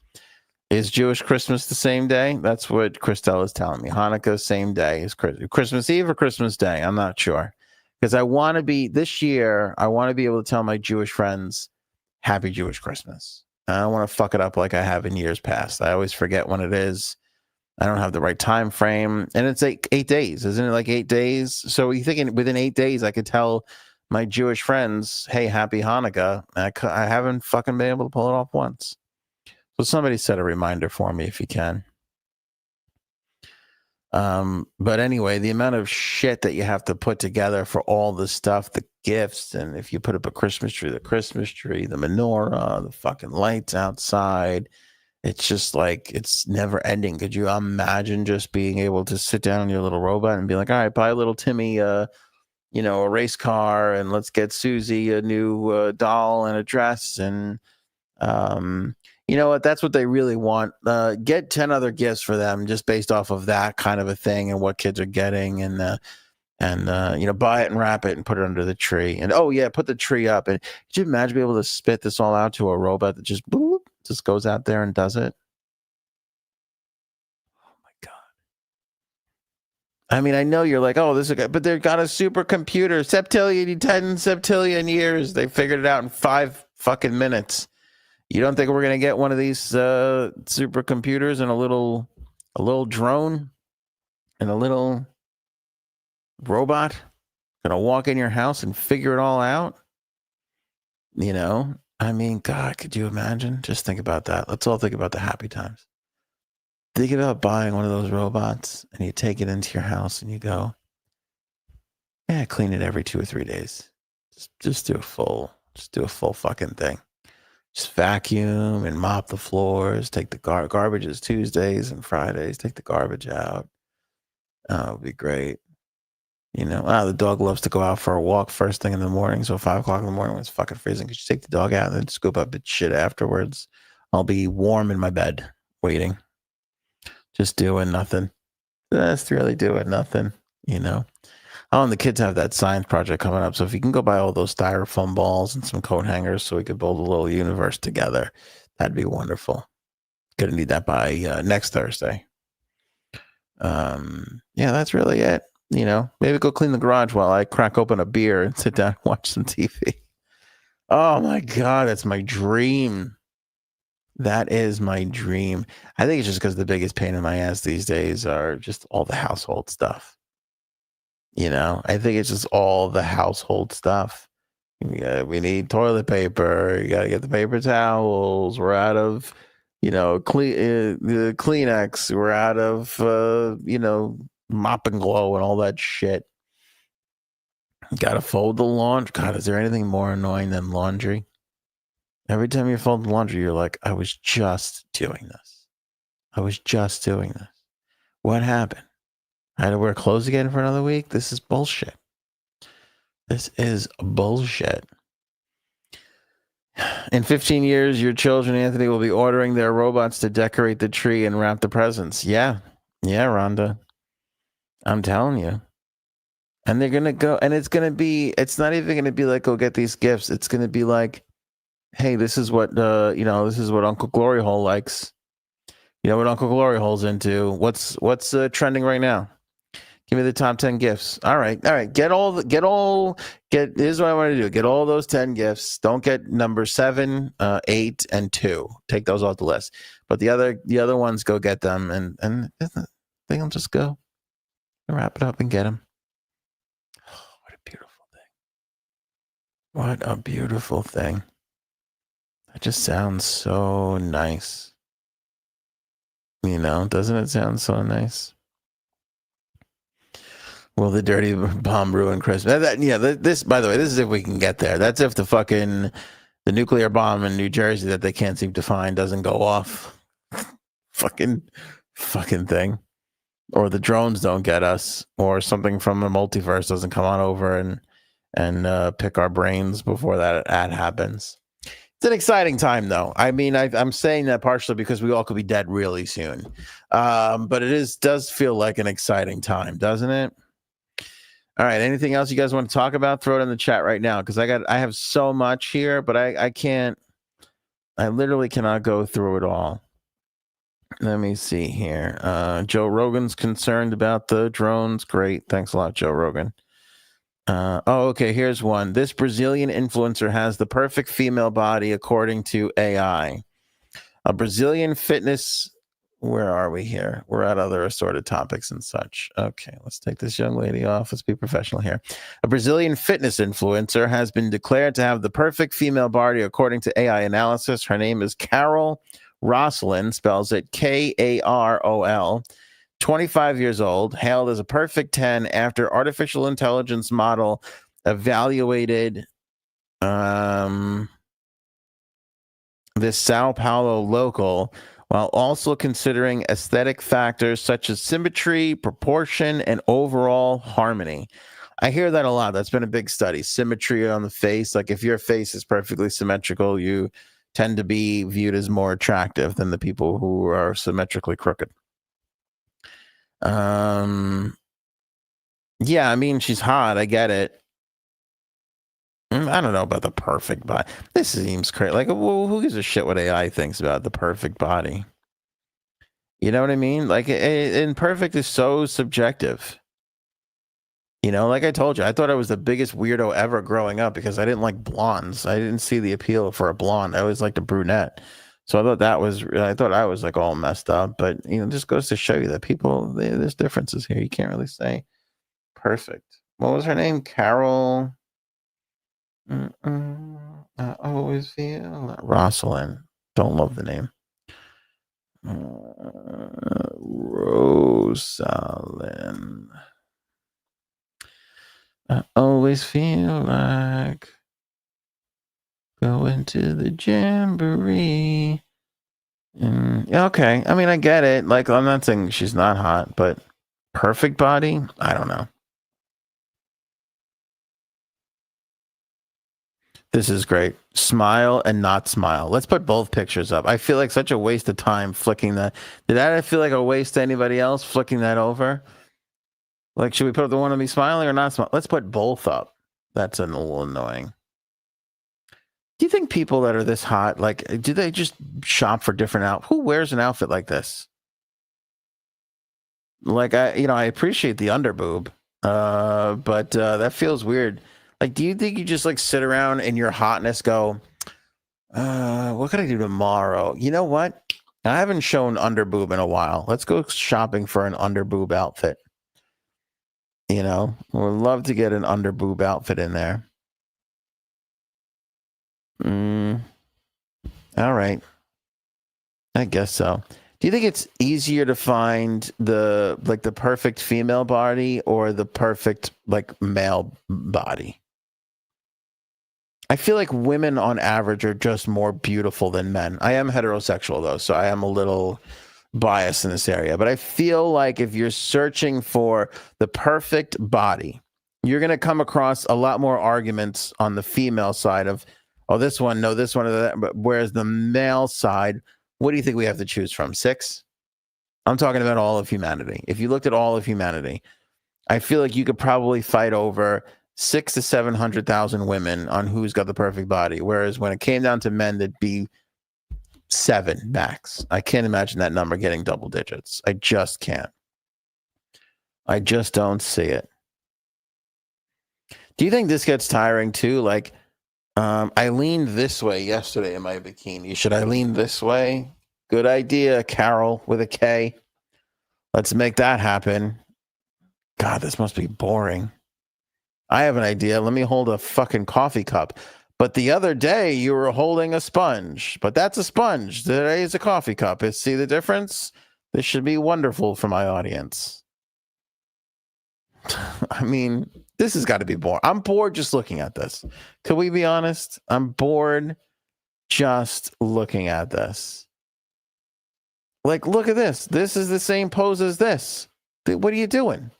Is Jewish Christmas the same day? That's what Christelle is telling me. Hanukkah, same day. Is Christmas Eve or Christmas Day? I'm not sure. Because this year, I want to be able to tell my Jewish friends, Happy Jewish Christmas. I don't want to fuck it up like I have in years past. I always forget when it is. I don't have the right time frame. And it's like 8 days. Isn't it like 8 days? So you thinking within 8 days, I could tell my Jewish friends, hey, happy Hanukkah. I haven't fucking been able to pull it off once. So somebody set a reminder for me if you can. But anyway, the amount of shit that you have to put together for all the stuff, the gifts, and if you put up a Christmas tree, the menorah, the fucking lights outside, it's just like, it's never ending. Could you imagine just being able to sit down in your little robot and be like, all right, buy little Timmy, a race car, and let's get Susie a new doll and a dress, and you know what? That's what they really want. Get 10 other gifts for them just based off of that kind of a thing and what kids are getting, and buy it and wrap it and put it under the tree. And put the tree up. And could you imagine being able to spit this all out to a robot that just goes out there and does it? Oh my God. I know you're like, oh, this is good, but they've got a supercomputer, 10 septillion years. They figured it out in 5 fucking minutes. You don't think we're going to get one of these supercomputers and a little drone and a little robot going to walk in your house and figure it all out? God, could you imagine? Just think about that. Let's all think about the happy times. Think about buying one of those robots and you take it into your house and you go, clean it every 2 or 3 days. Just do a full fucking thing. Just vacuum and mop the floors. Take the garbage is Tuesdays and Fridays. Take the garbage out. Oh, it would be great. The dog loves to go out for a walk first thing in the morning. So 5 o'clock in the morning when it's fucking freezing, could you take the dog out and then scoop up the shit afterwards? I'll be warm in my bed waiting. just doing nothing. Just really doing nothing, you know. Oh, and the kids have that science project coming up. So if you can go buy all those styrofoam balls and some coat hangers so we could build a little universe together, that'd be wonderful. Gonna need that by next Thursday. Yeah, that's really it. You know, maybe go clean the garage while I crack open a beer and sit down and watch some TV. Oh my God, that's my dream. That is my dream. I think it's just because the biggest pain in my ass these days are just all the household stuff. You know, I think it's just all the household stuff. We need toilet paper. You got to get the paper towels. We're out of, the Kleenex. We're out of, Mop and Glow and all that shit. Got to fold the laundry. God, is there anything more annoying than laundry? Every time you fold the laundry, you're like, I was just doing this. What happened? I had to wear clothes again for another week? This is bullshit. In 15 years, your children, Anthony, will be ordering their robots to decorate the tree and wrap the presents. Yeah, Rhonda. I'm telling you. And they're going to go, and it's not even going to be like, go get these gifts. It's going to be like, hey, this is what, this is what Uncle Glory Hole likes. You know what Uncle Glory Hole's into. What's trending right now? Give me the top 10 gifts. All right. Here's what I want to do. Get all those 10 gifts. Don't get number 7, 8, and 2. Take those off the list. But the other ones, go get them, and they'll just go and wrap it up and get them. Oh, what a beautiful thing. That just sounds so nice. You know, doesn't it sound so nice? Will the dirty bomb ruin Christmas? This, by the way, this is if we can get there. That's if the nuclear bomb in New Jersey that they can't seem to find doesn't go off. fucking thing. Or the drones don't get us, or something from the multiverse doesn't come on over and pick our brains before that happens. It's an exciting time, though. I mean, I'm saying that partially because we all could be dead really soon. But it does feel like an exciting time, doesn't it? All right. Anything else you guys want to talk about? Throw it in the chat right now, because I have so much here, but I can't. I literally cannot go through it all. Let me see here. Joe Rogan's concerned about the drones. Great. Thanks a lot, Joe Rogan. Okay, here's one. This Brazilian influencer has the perfect female body according to AI. A Brazilian fitness. Where are we here? We're at other assorted topics and such. Okay, let's take this young lady off. Let's be professional here. A Brazilian fitness influencer has been declared to have the perfect female body according to AI analysis. Her name is Carol Rosalind, spells it Karol. 25 years old, hailed as a perfect 10 after artificial intelligence model evaluated this Sao Paulo local while also considering aesthetic factors such as symmetry, proportion, and overall harmony. I hear that a lot. That's been a big study. Symmetry on the face. Like if your face is perfectly symmetrical, you tend to be viewed as more attractive than the people who are symmetrically crooked. Yeah, I mean, she's hot. I get it. I don't know about the perfect body. This seems crazy. Like, who gives a shit what AI thinks about the perfect body? You know what I mean? Like, and perfect is so subjective. You know, like I told you, I thought I was the biggest weirdo ever growing up because I didn't like blondes. I didn't see the appeal for a blonde. I always liked a brunette. So I thought I was like all messed up. But, it just goes to show you that there's differences here. You can't really say perfect. What was her name? Carol. I always feel Rosalind. Don't love the name. Rosalind. I always feel like going to the jamboree. Okay. I mean, I get it. Like, I'm not saying she's not hot, but perfect body? I don't know. This is great. Smile and not smile. Let's put both pictures up. I feel like such a waste of time flicking that. Did that feel like a waste to anybody else flicking that over? Like, should we put up the one of me smiling or not smiling? Let's put both up. That's a little annoying. Do you think people that are this hot, like, do they just shop for different outfits? Who wears an outfit like this? Like, I appreciate the underboob, but that feels weird. Like, do you think you just like sit around in your hotness go, what can I do tomorrow? You know what? I haven't shown underboob in a while. Let's go shopping for an underboob outfit. You know, we'd love to get an underboob outfit in there. All right. I guess so. Do you think it's easier to find the perfect female body or the perfect like male body? I feel like women on average are just more beautiful than men. I am heterosexual though, so I am a little biased in this area, but I feel like if you're searching for the perfect body, you're going to come across a lot more arguments on the female side of, oh, this one, no, this one, or that. But whereas the male side, what do you think we have to choose from? 6? I'm talking about all of humanity. If you looked at all of humanity, I feel like you could probably fight over 600,000 to 700,000 women on who's got the perfect body. Whereas when it came down to men, there'd be 7 max. I can't imagine that number getting double digits. I just can't. I just don't see it. Do you think this gets tiring too? Like, I leaned this way yesterday in my bikini. Should I lean this way? Good idea, Carol with a K. Let's make that happen. God, this must be boring. I have an idea. Let me hold a fucking coffee cup. But the other day you were holding a sponge. But that's a sponge. Today is a coffee cup. See the difference? This should be wonderful for my audience. I mean, this has got to be boring. I'm bored just looking at this. Could we be honest? I'm bored just looking at this. Like, look at this. This is the same pose as this. What are you doing?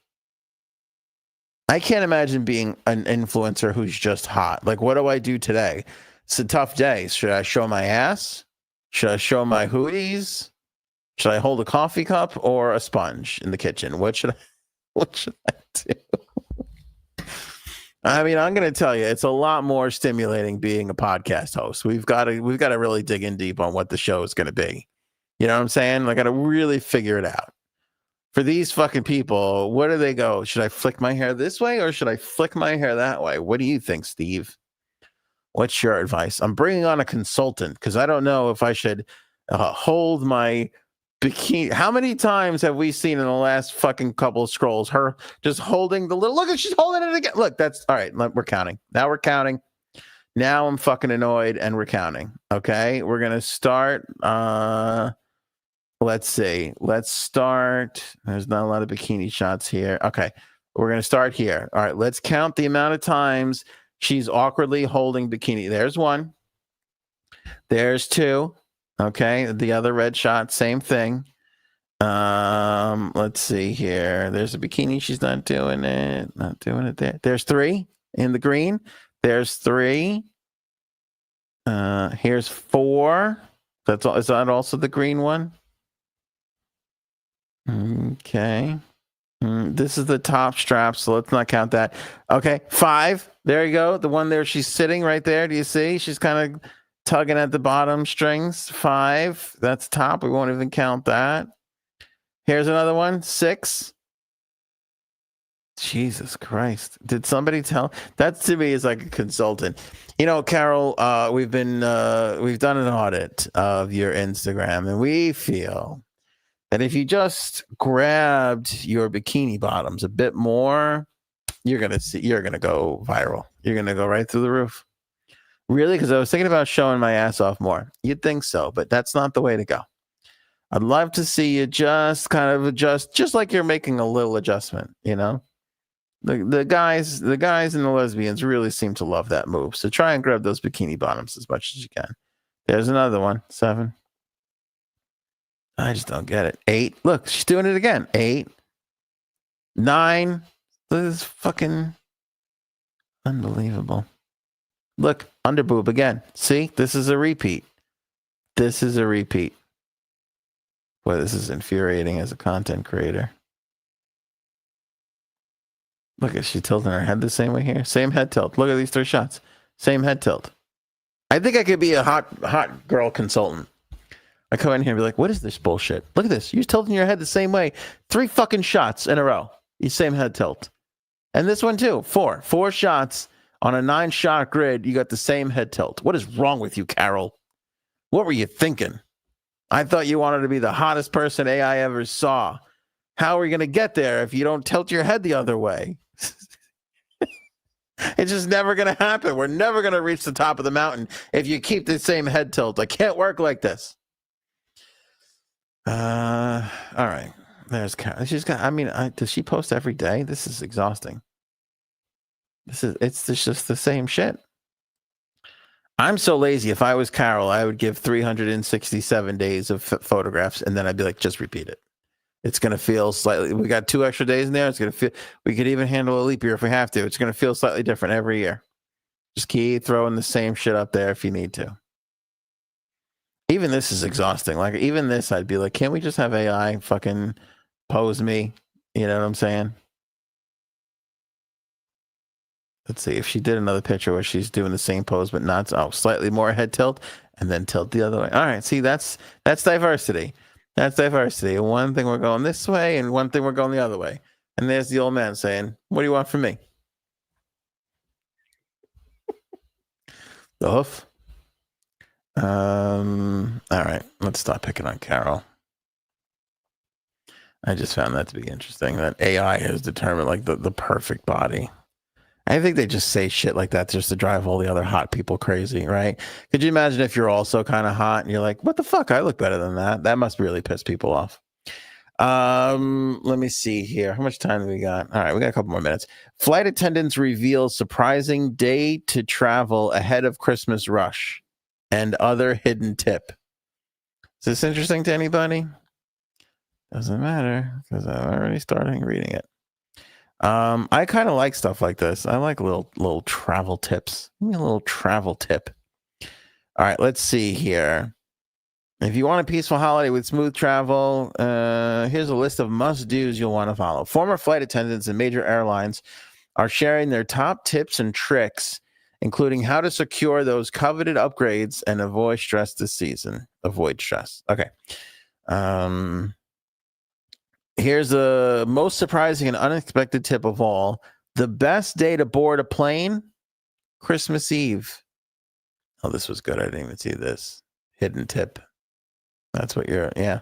I can't imagine being an influencer who's just hot. Like, what do I do today? It's a tough day. Should I show my ass? Should I show my hooties? Should I hold a coffee cup or a sponge in the kitchen? What should I do? I mean, I'm going to tell you, it's a lot more stimulating being a podcast host. We've got to really dig in deep on what the show is going to be. You know what I'm saying? I got to really figure it out. For these fucking people, where do they go? Should I flick my hair this way or should I flick my hair that way? What do you think, Steve? What's your advice? I'm bringing on a consultant because I don't know if I should hold my bikini. How many times have we seen in the last fucking couple of scrolls her just holding the little, look at, she's holding it again. Look, that's all right. We're counting. Now we're counting. Now I'm fucking annoyed and we're counting. Okay. We're going to start. Let's see. Let's start. There's not a lot of bikini shots here. Okay. We're going to start here. All right. Let's count the amount of times she's awkwardly holding bikini. There's 1. There's 2. Okay. The other red shot, same thing. Let's see here. There's a bikini. She's not doing it. Not doing it there. There's 3 in the green. There's 3. Here's 4. That's all. Is that also the green one? Okay. This is the top strap, so let's not count that. Okay, 5. There you go. The one there, she's sitting right there. Do you see? She's kind of tugging at the bottom strings. 5. That's top. We won't even count that. Here's another one. 6. Jesus Christ. Did somebody tell? That to me is like a consultant. You know, Carol, we've done an audit of your Instagram, and we feel that if you just grabbed your bikini bottoms a bit more, you're gonna go viral. You're gonna go right through the roof. Really? Because I was thinking about showing my ass off more. You'd think so, but that's not the way to go. I'd love to see you just kind of adjust, just like you're making a little adjustment. You know, the guys and the lesbians really seem to love that move. So try and grab those bikini bottoms as much as you can. There's another one. 7. I just don't get it. 8. Look, she's doing it again. 8. 9. This is fucking unbelievable. Look, Under boob again. See, this is a repeat. This is a repeat. Boy, this is infuriating as a content creator. Look at she tilting her head the same way here. Same head tilt. Look at these 3 shots. Same head tilt. I think I could be a hot girl consultant. I come in here and be like, what is this bullshit? Look at this. You're tilting your head the same way. 3 fucking shots in a row. You same head tilt. And this one too. 4 shots on a 9-shot grid. You got the same head tilt. What is wrong with you, Carol? What were you thinking? I thought you wanted to be the hottest person AI ever saw. How are we going to get there if you don't tilt your head the other way? It's just never going to happen. We're never going to reach the top of the mountain if you keep the same head tilt. I can't work like this. All right. There's Carol. She's got, I mean, does she post every day? This is exhausting. It's just the same shit. I'm so lazy. If I was Carol, I would give 367 days of photographs, and then I'd be like, just repeat it. It's going to feel slightly, we got 2 extra days in there. It's going to feel, we could even handle a leap year if we have to. It's going to feel slightly different every year. Just keep throwing the same shit up there if you need to. Even this is exhausting. Like, even this, I'd be like, can't we just have AI fucking pose me? You know what I'm saying? Let's see if she did another picture where she's doing the same pose, but not slightly more head tilt and then tilt the other way. All right. See, that's diversity. That's diversity. One thing we're going this way and one thing we're going the other way. And there's the old man saying, what do you want from me? The hoof. All right. Let's stop picking on Carol. I just found that to be interesting that AI has determined like the perfect body. I think they just say shit like that just to drive all the other hot people crazy, right? Could you imagine if you're also kind of hot and you're like, what the fuck? I look better than that. That must really piss people off. Let me see here. How much time do we got? All right, we got a couple more minutes. Flight attendants reveal surprising day to travel ahead of Christmas rush and other hidden tip. Is this interesting to anybody? Doesn't matter because I'm already starting reading it. I kind of like stuff like this. I like little travel tips. Give me a little travel tip. All right, let's see here. If you want a peaceful holiday with smooth travel, here's a list of must-dos you'll want to follow. Former flight attendants and major airlines are sharing their top tips and tricks, including how to secure those coveted upgrades and avoid stress this season. Avoid stress. Okay. Here's the most surprising and unexpected tip of all. The best day to board a plane, Christmas Eve. Oh, this was good. I didn't even see this. Hidden tip. That's what yeah.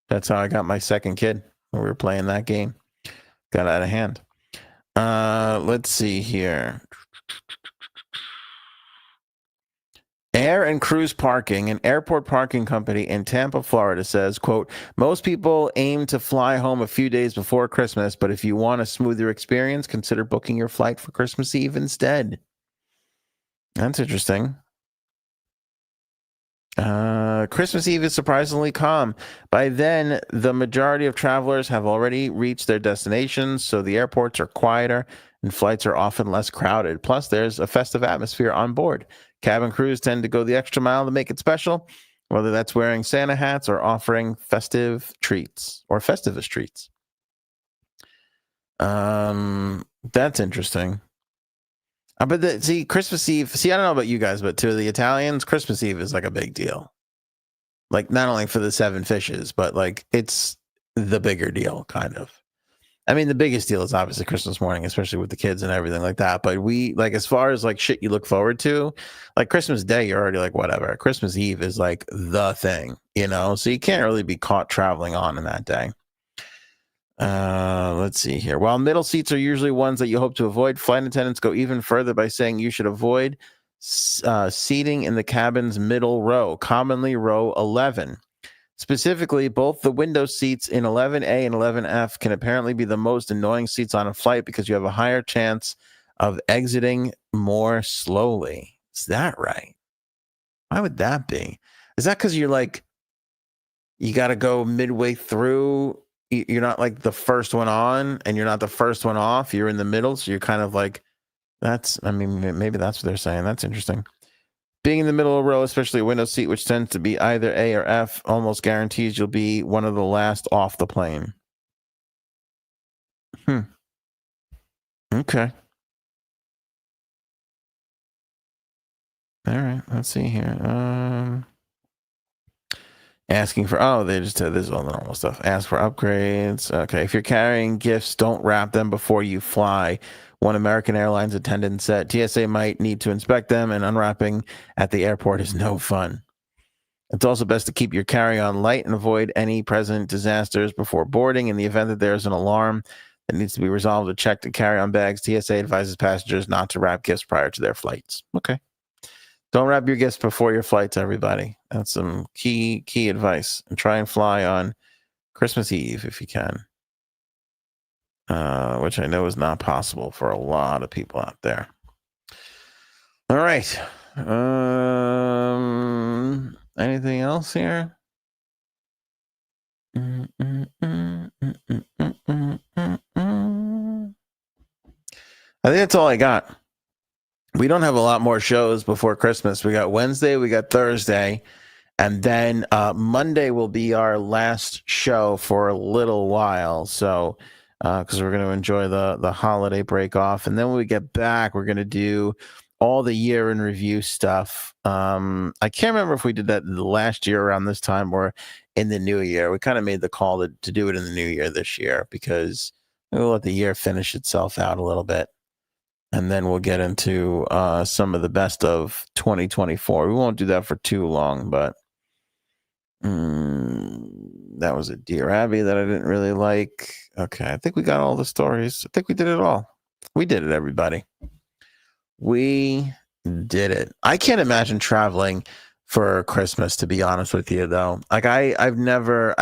That's how I got my second kid when we were playing that game. Got out of hand. Let's see here. Air and Cruise Parking, an airport parking company in Tampa, Florida, says, quote, most people aim to fly home a few days before Christmas, but if you want a smoother experience, consider booking your flight for Christmas Eve instead. That's interesting. Christmas Eve is surprisingly calm. By then, the majority of travelers have already reached their destinations, so the airports are quieter and flights are often less crowded. Plus, there's a festive atmosphere on board. Cabin crews tend to go the extra mile to make it special, whether that's wearing Santa hats or offering festive treats or Festivus treats. That's interesting. But see, Christmas Eve, I don't know about you guys, but to the Italians, Christmas Eve is like a big deal. Like, not only for the 7 fishes, but like it's the bigger deal, kind of. I mean, the biggest deal is obviously Christmas morning, especially with the kids and everything like that. But we, like, as far as like shit you look forward to, like Christmas Day, you're already like, whatever. Christmas Eve is like the thing, you know? So you can't really be caught traveling on in that day. Let's see here. While middle seats are usually ones that you hope to avoid, flight attendants go even further by saying you should avoid seating in the cabin's middle row, commonly row 11. Specifically, both the window seats in 11A and 11F can apparently be the most annoying seats on a flight because you have a higher chance of exiting more slowly. Is that right? Why would that be? Is that because you're like, you got to go midway through? You're not like the first one on and you're not the first one off. You're in the middle. So you're kind of like, I mean, maybe that's what they're saying. That's interesting. Being in the middle of the row, especially a window seat, which tends to be either A or F, almost guarantees you'll be one of the last off the plane. Okay. All right. Let's see here. Asking for, they just said this is all the normal stuff. Ask for upgrades. Okay. If you're carrying gifts, don't wrap them before you fly. One American Airlines attendant said TSA might need to inspect them, and unwrapping at the airport is no fun. It's also best to keep your carry-on light and avoid any present disasters before boarding. In the event that there's an alarm that needs to be resolved, to check the carry-on bags. TSA advises passengers not to wrap gifts prior to their flights. Okay. Don't wrap your gifts before your flights, everybody. That's some key advice. And try and fly on Christmas Eve if you can, which I know is not possible for a lot of people out there. All right. Anything else here? I think that's all I got. We don't have a lot more shows before Christmas. We got Wednesday, we got Thursday, and then Monday will be our last show for a little while. So, because we're going to enjoy the holiday break off, and then when we get back, we're going to do all the year in review stuff. I can't remember if we did that last year around this time or in the new year. We kind of made the call to do it in the new year this year because we'll let the year finish itself out a little bit. And then we'll get into some of the best of 2024. We won't do that for too long, but that was a Dear Abby that I didn't really like. Okay, I think we got all the stories. I think we did it all. We did it, everybody. We did it. I can't imagine traveling for Christmas, to be honest with you, though. Like I've never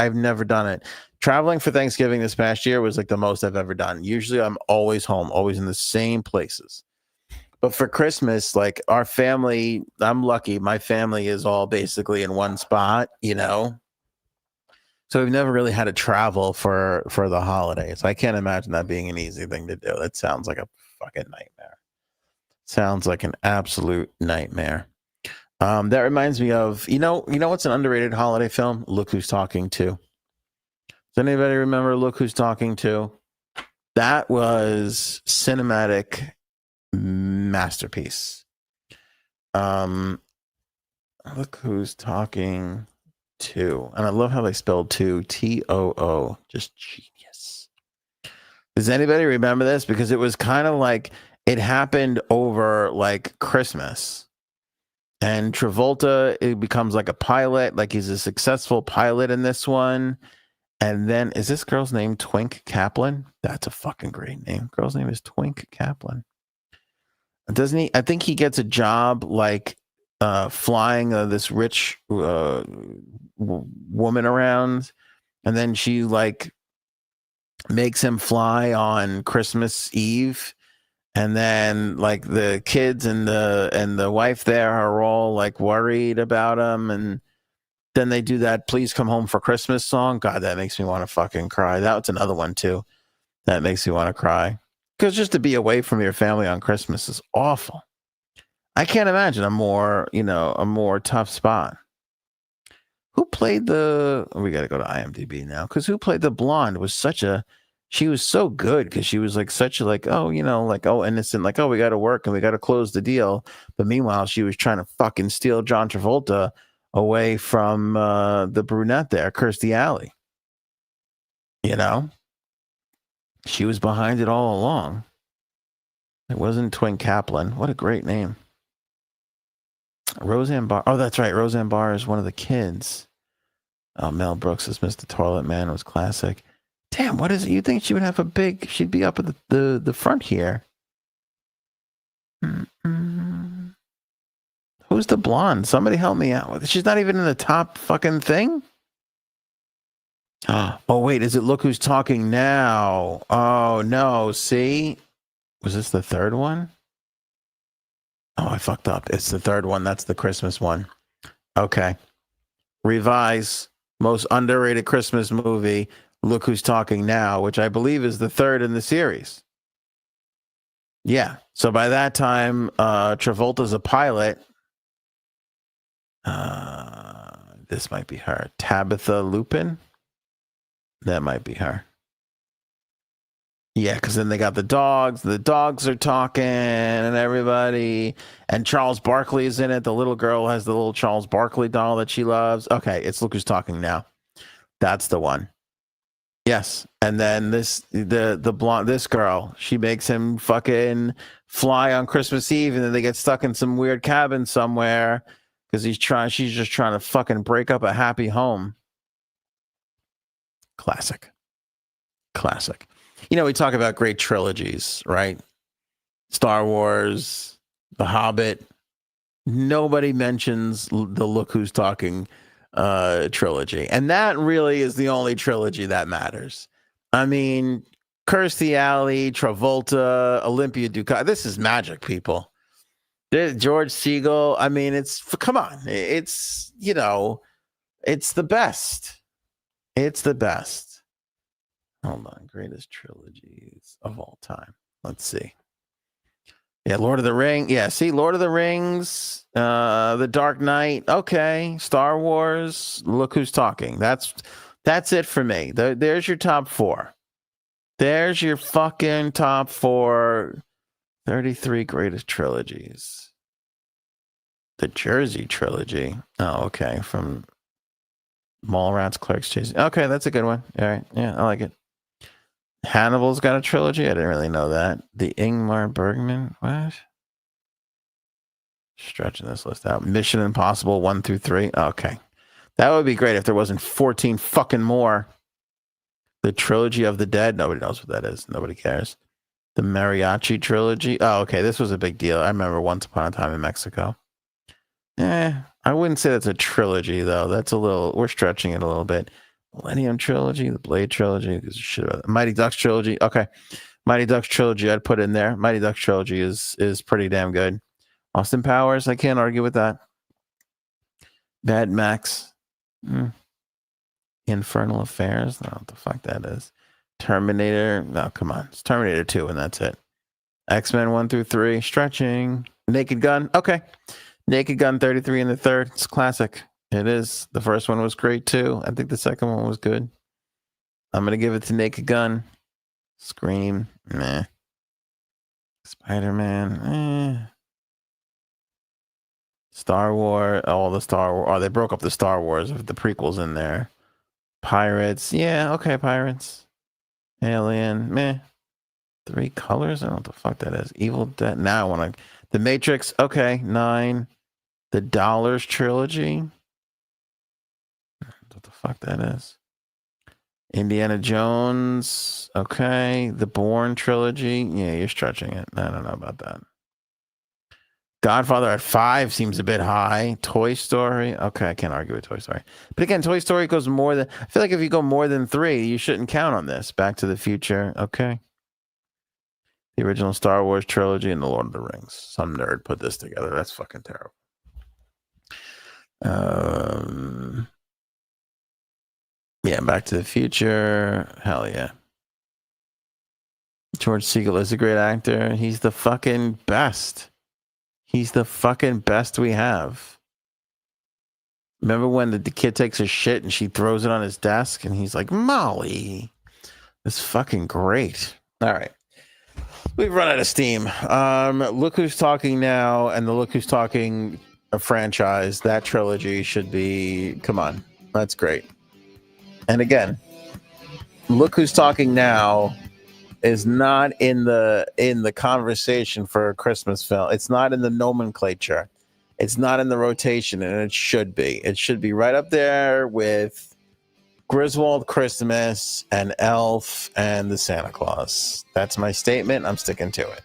done it. Traveling for Thanksgiving this past year was like the most I've ever done. Usually I'm always home, always in the same places. But for Christmas, like our family, I'm lucky. My family is all basically in one spot, you know? So we've never really had to travel for the holidays. I can't imagine that being an easy thing to do. That sounds like a fucking nightmare. Sounds like an absolute nightmare. That reminds me of, you know what's an underrated holiday film? Look Who's Talking To. Does anybody remember Look Who's Talking To? That was cinematic masterpiece. Look Who's Talking To. And I love how they spelled to Too. Just genius. Does anybody remember this? Because it was kind of like it happened over like Christmas. And Travolta, it becomes like a pilot, like he's a successful pilot in this one. And then, is this girl's name Twink Kaplan? That's a fucking great name. Girl's name is Twink Kaplan. Doesn't he? I think he gets a job like flying this rich woman around. And then she like makes him fly on Christmas Eve. And then like the kids and the wife there are all like worried about him. And then they do that Please Come Home for Christmas song. God, that makes me want to fucking cry. That's another one too. That makes me want to cry. Because just to be away from your family on Christmas is awful. I can't imagine a more tough spot. Who played we got to go to IMDb now. Because who played the blonde she was so good because she was like such a innocent, like, oh, we got to work and we got to close the deal. But meanwhile, she was trying to fucking steal John Travolta away from the brunette there, Kirstie Alley. You know? She was behind it all along. It wasn't Twink Kaplan. What a great name. Roseanne Barr. Oh, that's right. Roseanne Barr is one of the kids. Oh, Mel Brooks as Mr. Toilet Man was classic. Damn, what is it? You think she would have she'd be up at the front here. Who's the blonde? Somebody help me out with it. She's not even in the top fucking thing? Oh, wait, is it Look Who's Talking Now? Oh, no, see? Was this the third one? Oh, I fucked up. It's the third one. That's the Christmas one. Okay. Revise. Most underrated Christmas movie. Look Who's Talking Now, which I believe is the third in the series. Yeah. So by that time, Travolta's a pilot This might be her. Tabitha Lupin. That might be her. Yeah, because then they got the dogs. The dogs are talking and everybody. And Charles Barkley is in it. The little girl has the little Charles Barkley doll that she loves. Okay, it's Look Who's Talking Now. That's the one. Yes. And then the blonde, this girl, she makes him fucking fly on Christmas Eve, and then they get stuck in some weird cabin somewhere because she's just trying to fucking break up a happy home. Classic. You know, we talk about great trilogies, right? Star Wars, The Hobbit. Nobody mentions the Look Who's Talking trilogy. And that really is the only trilogy that matters. I mean, Kirstie Alley, Travolta, Olympia Ducat. This is magic, people. George Segal. I mean, come on. It's, you know, it's the best. It's the best. Hold on. Greatest trilogies of all time. Let's see. Yeah, Lord of the Rings. Yeah, see, Lord of the Rings, The Dark Knight. Okay, Star Wars. Look Who's Talking. That's it for me. There's your top 4. There's your fucking top 4. 33 greatest trilogies. The Jersey trilogy. Oh, okay. From Mallrats, Clerks, Chasing. Okay, that's a good one. All right. Yeah, I like it. Hannibal's got a trilogy. I didn't really know that. The Ingmar Bergman. What? Stretching this list out. Mission Impossible 1 through 3. Okay. That would be great if there wasn't 14 fucking more. The Trilogy of the Dead. Nobody knows what that is. Nobody cares. The Mariachi trilogy. Oh, okay. This was a big deal. I remember Once Upon a Time in Mexico. I wouldn't say that's a trilogy, though. We're stretching it a little bit. Millennium trilogy, the Blade trilogy, shit about it. Mighty Ducks trilogy. Okay. Mighty Ducks trilogy, I'd put in there. Mighty Ducks trilogy is pretty damn good. Austin Powers, I can't argue with that. Mad Max. Infernal Affairs. I don't know what the fuck that is. Terminator. No, come on. It's Terminator 2 and that's it. X-Men 1 through 3. Stretching. Naked Gun. Okay. Naked Gun 33 in the third. It's classic. It is. The first one was great too. I think the second one was good. I'm going to give it to Naked Gun. Scream. Meh. Spider-Man. Star Wars. All the Star Wars. Oh, they broke up the Star Wars with the prequels in there. Pirates. Yeah, okay, Pirates. Alien. Meh. 3 Colors? I don't know what the fuck that is. Evil Dead. Now I want to... The Matrix. Okay, 9. The Dollars trilogy. What the fuck that is? Indiana Jones. Okay. The Bourne trilogy. Yeah, you're stretching it. I don't know about that. Godfather at 5 seems a bit high. Toy Story. Okay, I can't argue with Toy Story. But again, Toy Story goes more than... I feel like if you go more than 3, you shouldn't count on this. Back to the Future. Okay. The original Star Wars trilogy and The Lord of the Rings. Some nerd put this together. That's fucking terrible. Yeah, Back to the Future. Hell yeah. George Segal is a great actor. He's the fucking best. He's the fucking best we have. Remember when the kid takes a shit and she throws it on his desk and he's like, Molly. It's fucking great. All right. We've run out of steam. Look Who's Talking Now and the Look Who's Talking franchise. That trilogy should be... Come on. That's great. And again, Look Who's Talking Now is not in the conversation for a Christmas film. It's not in the nomenclature. It's not in the rotation, and it should be. It should be right up there with Griswold Christmas and Elf and the Santa Claus. That's my statement. I'm sticking to it.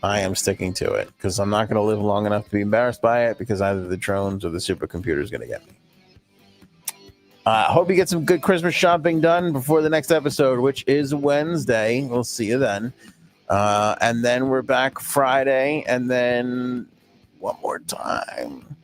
I am sticking to it because I'm not going to live long enough to be embarrassed by it because either the drones or the supercomputer is going to get me. I hope you get some good Christmas shopping done before the next episode, which is Wednesday. We'll see you then. And then we're back Friday. And then one more time.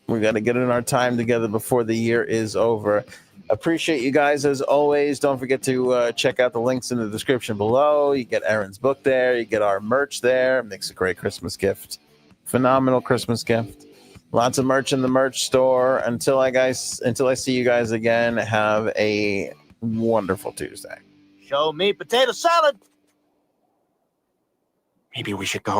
We got to get in our time together before the year is over. Appreciate you guys as always. Don't forget to check out the links in the description below. You get Aaron's book there. You get our merch there. Makes a great Christmas gift. Phenomenal Christmas gift. Lots of merch in the merch store. Until I see you guys again, have a wonderful Tuesday. Show me potato salad. Maybe we should go